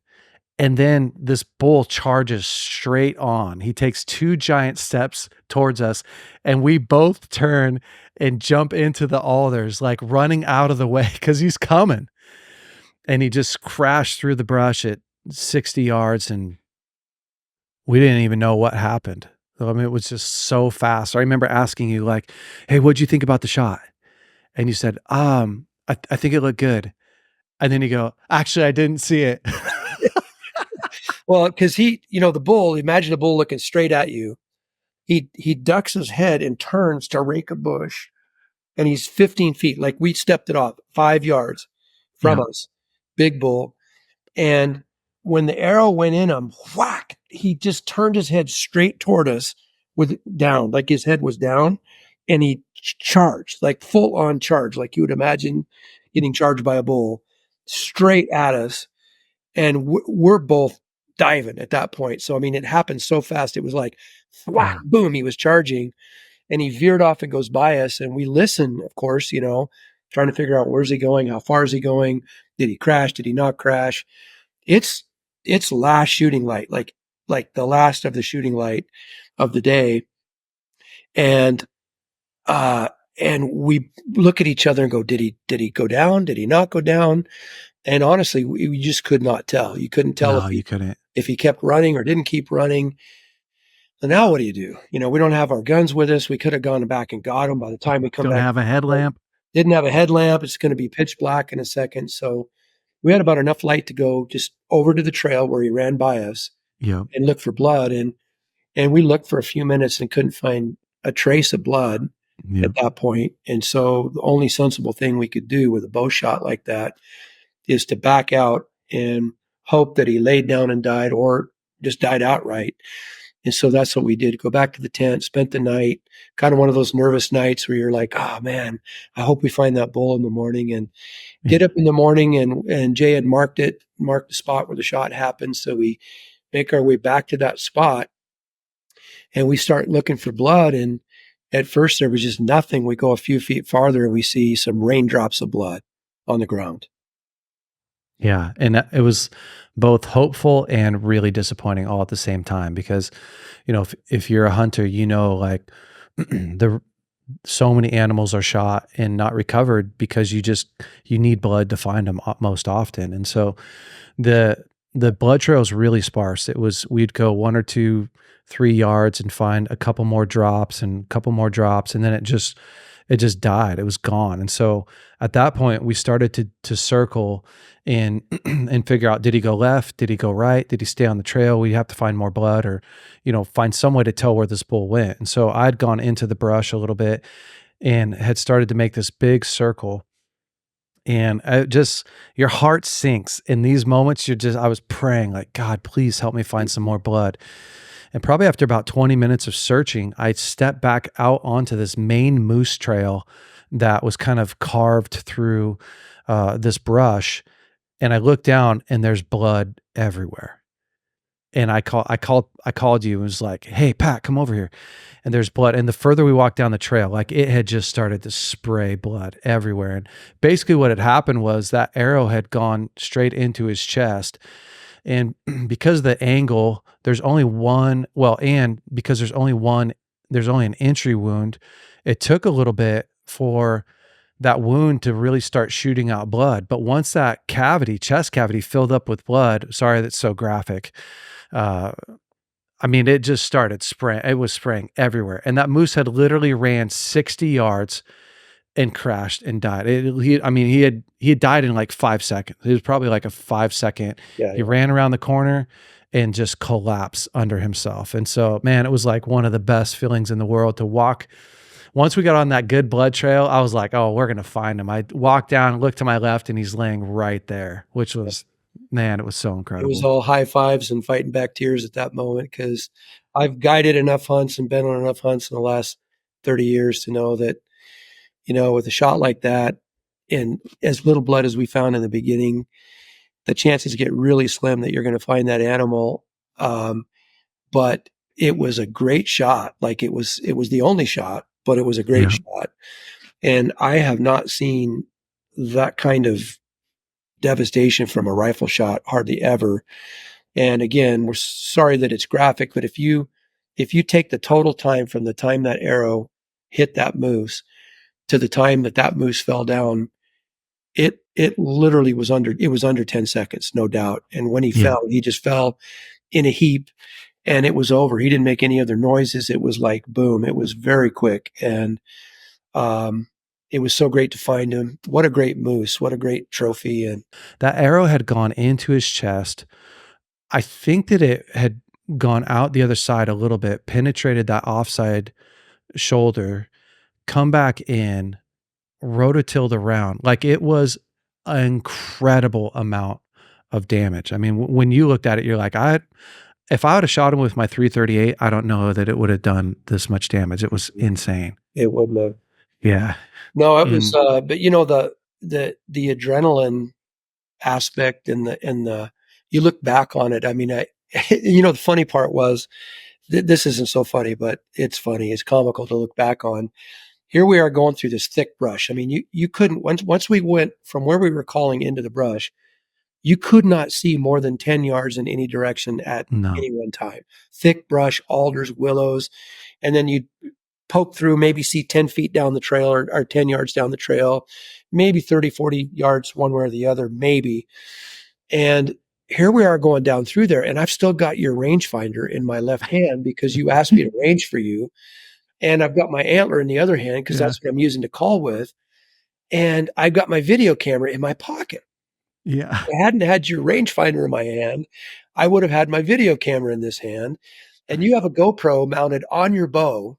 And then this bull charges straight on. He takes 2 giant steps towards us, and we both turn and jump into the alders, like running out of the way because he's coming. And he just crashed through the brush at 60 yards, and we didn't even know what happened. I mean, it was just so fast. I remember asking you, like, "Hey, what'd you think about the shot?" And you said, I think it looked good." And then you go, "Actually, I didn't see it." Well, because the bull, imagine a bull looking straight at you. He ducks his head and turns to rake a bush, and he's 15 feet. Like we stepped it off 5 yards from Yeah. us, big bull. And when the arrow went in him, whack, he just turned his head straight toward us with down, like his head was down, and he charged, like full on charge, like you would imagine getting charged by a bull, straight at us. And we're both diving at that point. So, I mean, it happened so fast. It was like, whack, Yeah. boom, he was charging and he veered off and goes by us. And we listen, of course, trying to figure out where's he going? How far is he going? Did he crash? Did he not crash? It's last shooting light, like the last of the shooting light of the day. And, uh, and we look at each other and go, did he go down? Did he not go down? And honestly, we just could not tell. You couldn't tell No, you couldn't. if he kept running or didn't keep running. And now what do? We don't have our guns with us. We could have gone back and got them by the time we come Don't back. have a headlamp. Didn't have a headlamp. It's going to be pitch black in a second. So we had about enough light to go just over to the trail where he ran by us Yeah. and look for blood. And we looked for a few minutes and couldn't find a trace of blood Yeah. at that point. And so the only sensible thing we could do with a bow shot like that is to back out and hope that he laid down and died or just died outright. And so that's what we did. Go back to the tent, spent the night, kind of one of those nervous nights where you're like, oh man, I hope we find that bull in the morning. And get up in the morning and Jay had marked the spot where the shot happened. So we make our way back to that spot and we start looking for blood. And at first there was just nothing. We go a few feet farther and we see some raindrops of blood on the ground. Yeah. And it was both hopeful and really disappointing all at the same time because, if you're a hunter, like the so many animals are shot and not recovered because you need blood to find them most often. And so the the blood trail is really sparse. We'd go 1 or 2, 3 yards and find a couple more drops and a couple more drops, and then it just died. It was gone. And so at that point, we started to circle and and figure out, did he go left? Did he go right? Did he stay on the trail? We have to find more blood, or find some way to tell where this bull went. And so I'd gone into the brush a little bit and had started to make this big circle. And your heart sinks in these moments. I was praying, like, God, please help me find some more blood. And probably after about 20 minutes of searching, I stepped back out onto this main moose trail that was kind of carved through this brush. And I looked down and there's blood everywhere. And I called you and was like, "Hey, Pat, come over here." And there's blood. And the further we walked down the trail, like it had just started to spray blood everywhere. And basically what had happened was that arrow had gone straight into his chest. And because of the angle, there's only one, well, and because there's only an entry wound, it took a little bit for that wound to really start shooting out blood. But once that chest cavity filled up with blood, sorry, that's so graphic. Uh, I mean, it just started spraying. It was spraying everywhere. And that moose had literally ran 60 yards and crashed and died. He had died in like 5 seconds. It was probably like a 5 second. Yeah, He ran around the corner and just collapsed under himself. And so, man, it was like one of the best feelings in the world to walk. Once we got on that good blood trail, I was like, oh, we're going to find him. I walked down, looked to my left, and he's laying right there, which was, man, it was so it was incredible. all high fives and fighting back tears at that moment because I've guided enough hunts and been on enough hunts in the last 30 years to know that, with a shot like that and as little blood as we found in the beginning, the chances get really slim that you're going to find that animal. But it was a great shot. Like it was the only shot, but it was a great Yeah. shot. And I have not seen that kind of devastation from a rifle shot hardly ever. And again, we're sorry that it's graphic, but if you take the total time from the time that arrow hit that moose to the time that that moose fell down, it literally was under 10 seconds, no doubt. And when he Yeah. fell, he just fell in a heap and it was over. He didn't make any other noises. It was like boom. It was very quick. And um it was so great to find him. What a great moose. What a great trophy. And That arrow had gone into his chest. I think that it had gone out the other side a little bit, penetrated that offside shoulder, come back in, rototilled around. Like it was an incredible amount of damage. I mean, when you looked at it, you're like, if I would have shot him with my 338, I don't know that it would have done this much damage. It was insane. it wouldn't have. Yeah. No, it was And but the adrenaline aspect and the you look back on it. I mean, the funny part was this isn't so funny, but it's funny. It's comical to look back on. Here we are going through this thick brush. I mean, you couldn't once we went from where we were calling into the brush, you could not see more than 10 yards in any direction at no. any one time. Thick brush, alders, willows, and then you poke through, maybe see 10 feet down the trail or 10 yards down the trail, maybe 30, 40 yards one way or the other, maybe. And here we are going down through there, and I've still got your rangefinder in my left hand because you asked me to range for you. And I've got my antler in the other hand because Yeah. that's what I'm using to call with. And I've got my video camera in my pocket. Yeah. If I hadn't had your rangefinder in my hand, I would have had my video camera in this hand. And you have a GoPro mounted on your bow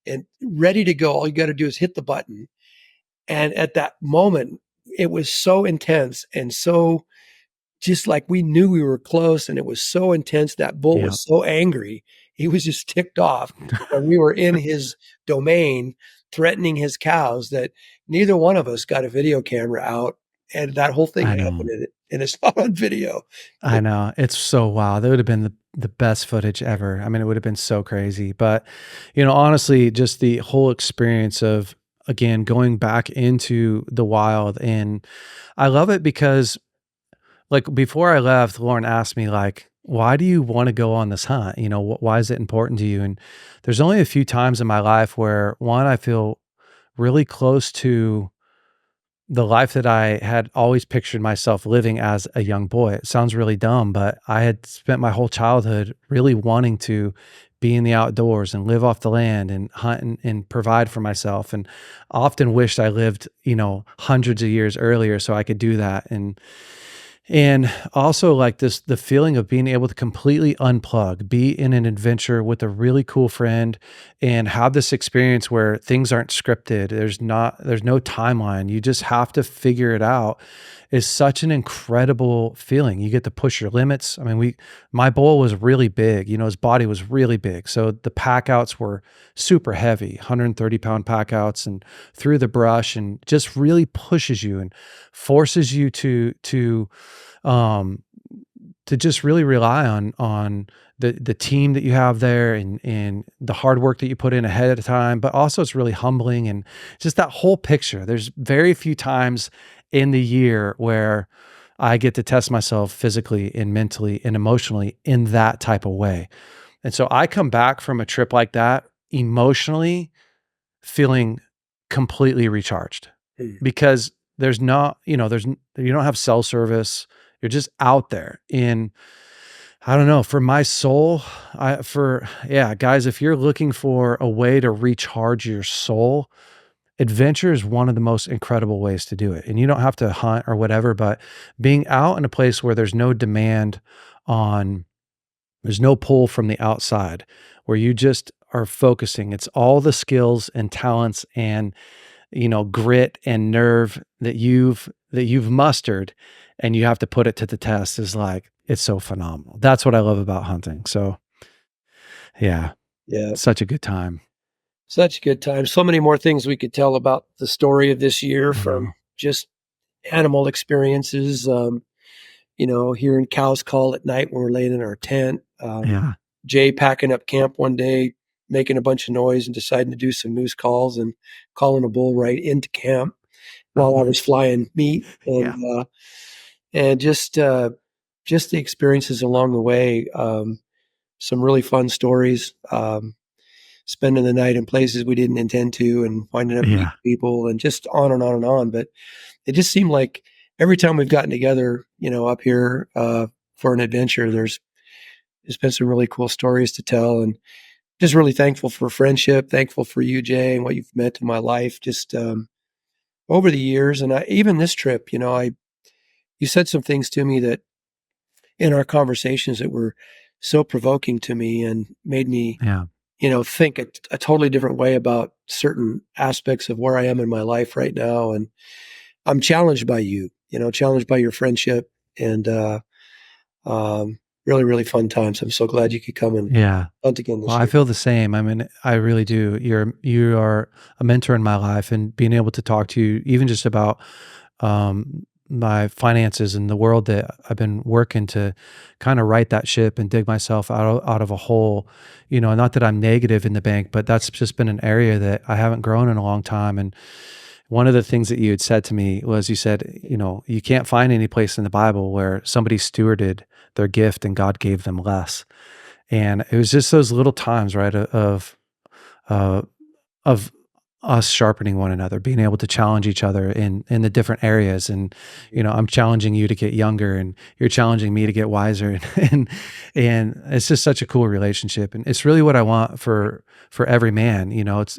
and ready to go. All you got to do is hit the button. And at that moment, it was so intense and so just like we knew we were close, and it was so intense. That bull Yeah. was so angry. He was just ticked off when we were in his domain threatening his cows that neither one of us got a video camera out. And that whole thing I happened know. and it's not on video. I know. It's so wild. That would have been the best footage ever. I mean, it would have been so crazy. But, honestly, just the whole experience of, again, going back into the wild. And I love it because like before I left, Lauren asked me like, why do you want to go on this hunt? You know, why is it important to you? And there's only a few times in my life where one, I feel really close to the life that I had always pictured myself living as a young boy. It sounds really dumb, but I had spent my whole childhood really wanting to be in the outdoors and live off the land and hunt and provide for myself. And often wished I lived, you know, hundreds of years earlier so I could do that. And also like this, the feeling of being able to completely unplug, be in an adventure with a really cool friend and have this experience where things aren't scripted. There's no timeline. You just have to figure it out is such an incredible feeling. You get to push your limits. I mean, my bull was really big, you know, his body was really big. So the pack outs were super heavy, 130-pound pack outs and through the brush and just really pushes you and forces you um, to just really rely on the team that you have there and the hard work that you put in ahead of time, but also it's really humbling and just that whole picture. There's very few times in the year where I get to test myself physically and mentally and emotionally in that type of way. And so I come back from a trip like that emotionally feeling completely recharged Mm. because there's not, you know, you don't have cell service. You're just out there in, I don't know, for my soul, yeah, guys, if you're looking for a way to recharge your soul, adventure is one of the most incredible ways to do it. And you don't have to hunt or whatever, but being out in a place where there's no demand on, there's no pull from the outside, where you just are focusing. It's all the skills and talents and, you know, grit and nerve that you've mustered and you have to put it to the test is like, it's so phenomenal. That's what I love about hunting. So yeah, Yeah. such a good time. Such a good time. So many more things we could tell about the story of this year I from know. just animal experiences, you know, hearing cows call at night when we're laying in our tent. Yeah. Jay packing up camp one day, making a bunch of noise and deciding to do some moose calls and calling a bull right into camp while I Oh, was flying meat yeah. and just the experiences along the way. Some really fun stories. Spending the night in places we didn't intend to and winding up meeting Yeah. people and just on and on and on. But it just seemed like every time we've gotten together, you know, up here for an adventure, there's been some really cool stories to tell and just really thankful for friendship, thankful for you, Jay, and what you've meant to my life just over the years. And even this trip, you know, you said some things to me that in our conversations that were so provoking to me and made me, Yeah. you know, think a totally different way about certain aspects of where I am in my life right now. And I'm challenged by you, you know, challenged by your friendship and really, really fun times. I'm so glad you could come and Yeah. hunt again Well, this I year. feel the same. I mean, I really do. You are a mentor in my life, and being able to talk to you, even just about my finances and the world that I've been working to kind of right that ship and dig myself out of a hole. You know, not that I'm negative in the bank, but that's just been an area that I haven't grown in a long time. And one of the things that you had said to me was, you said, you know, you can't find any place in the Bible where somebody stewarded their gift and God gave them less. And it was just those little times, right, uh, of us sharpening one another, being able to challenge each other in the different areas. And, you know, I'm challenging you to get younger and you're challenging me to get wiser. And it's just such a cool relationship. And it's really what I want for every man. You know, it's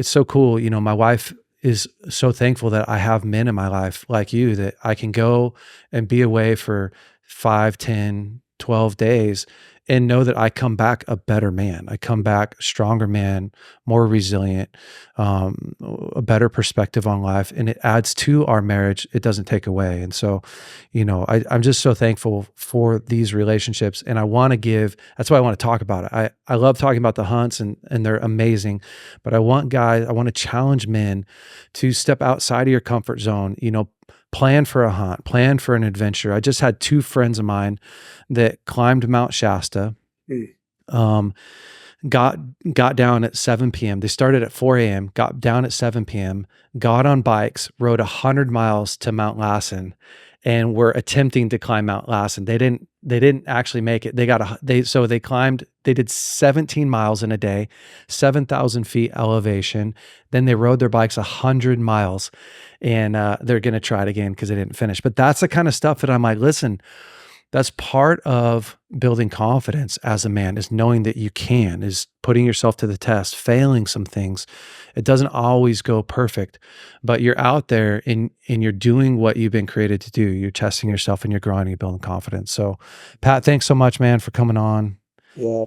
so cool. You know, my wife is so thankful that I have men in my life like you, that I can go and be away for 5, 10, 12 days and know that I come back a better man. I come back a stronger man, more resilient, a better perspective on life. And it adds to our marriage. It doesn't take away. And so, you know, I'm just so thankful for these relationships. And I want to that's why I want to talk about it. I love talking about the hunts and they're amazing, but I want to challenge men to step outside of your comfort zone, you know, plan for a hunt, plan for an adventure. I just had two friends of mine that climbed Mount Shasta, Mm. um, got got down at 7 p.m. They started at 4 a.m., got down at 7 p.m., got on bikes, rode 100 miles to Mount Lassen, and were attempting to climb Mount Lassen. They didn't actually make it. They climbed, they did 17 miles in a day, 7,000 feet elevation. Then they rode their bikes 100 miles, and they're going to try it again because they didn't finish. But that's the kind of stuff that I'm like, listen, that's part of building confidence as a man, is knowing that you can, is putting yourself to the test, failing some things. It doesn't always go perfect, but you're out there and you're doing what you've been created to do. You're testing yourself and you're growing and you're building confidence. So Pat, thanks so much, man, for coming on. Yeah.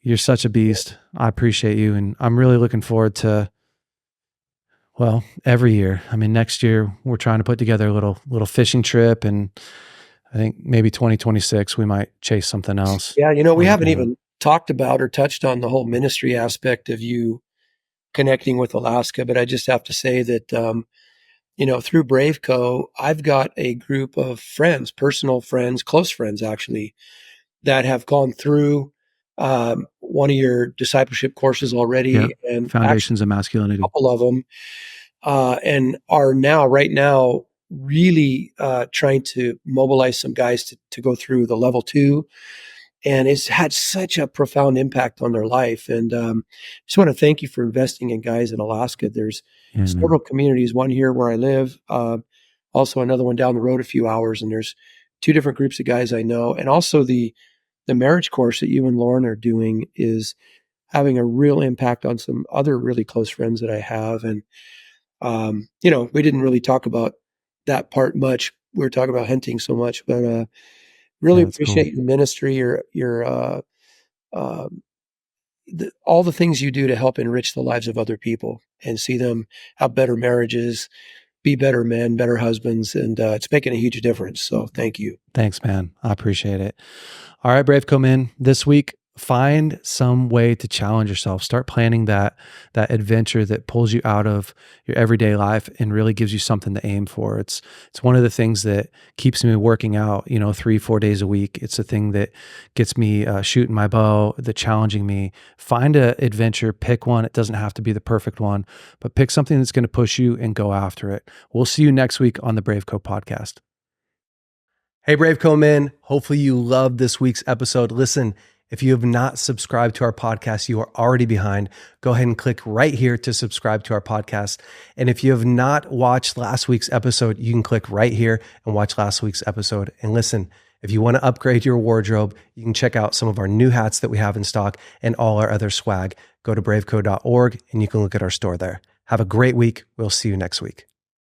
You're such a beast. I appreciate you. And I'm really looking forward to, well, every year. I mean, next year we're trying to put together a little fishing trip, and I think maybe 2026, we might chase something else. Yeah. We haven't even talked about or touched on the whole ministry aspect of you connecting with Alaska, but I just have to say that, through BraveCo, I've got a group of friends, personal friends, close friends, actually, that have gone through one of your discipleship courses already, and Foundations of Masculinity, a couple of them, and are right now, really trying to mobilize some guys to go through the level 2. And it's had such a profound impact on their life. And just want to thank you for investing in guys in Alaska. There's several communities, one here where I live, also another one down the road a few hours. And there's 2 different groups of guys I know. And also the marriage course that you and Lauren are doing is having a real impact on some other really close friends that I have. And, we didn't really talk about that part much. We were talking about hunting so much, but really appreciate your ministry, your all the things you do to help enrich the lives of other people and see them have better marriages, be better men, better husbands, and it's making a huge difference. So thank you. Thanks, man. I appreciate it. All right, BraveCo men, this week, find some way to challenge yourself. Start planning that adventure that pulls you out of your everyday life and really gives you something to aim for. It's one of the things that keeps me working out, 3-4 days a week. It's a thing that gets me shooting my bow, that challenging me. Find an adventure, pick one. It doesn't have to be the perfect one, but pick something that's going to push you and go after it. We'll see you next week on the BraveCo podcast. Hey, BraveCo men, hopefully you loved this week's episode. Listen, if you have not subscribed to our podcast, you are already behind. Go ahead and click right here to subscribe to our podcast. And if you have not watched last week's episode, you can click right here and watch last week's episode. And listen, if you want to upgrade your wardrobe, you can check out some of our new hats that we have in stock and all our other swag. Go to braveco.org and you can look at our store there. Have a great week. We'll see you next week.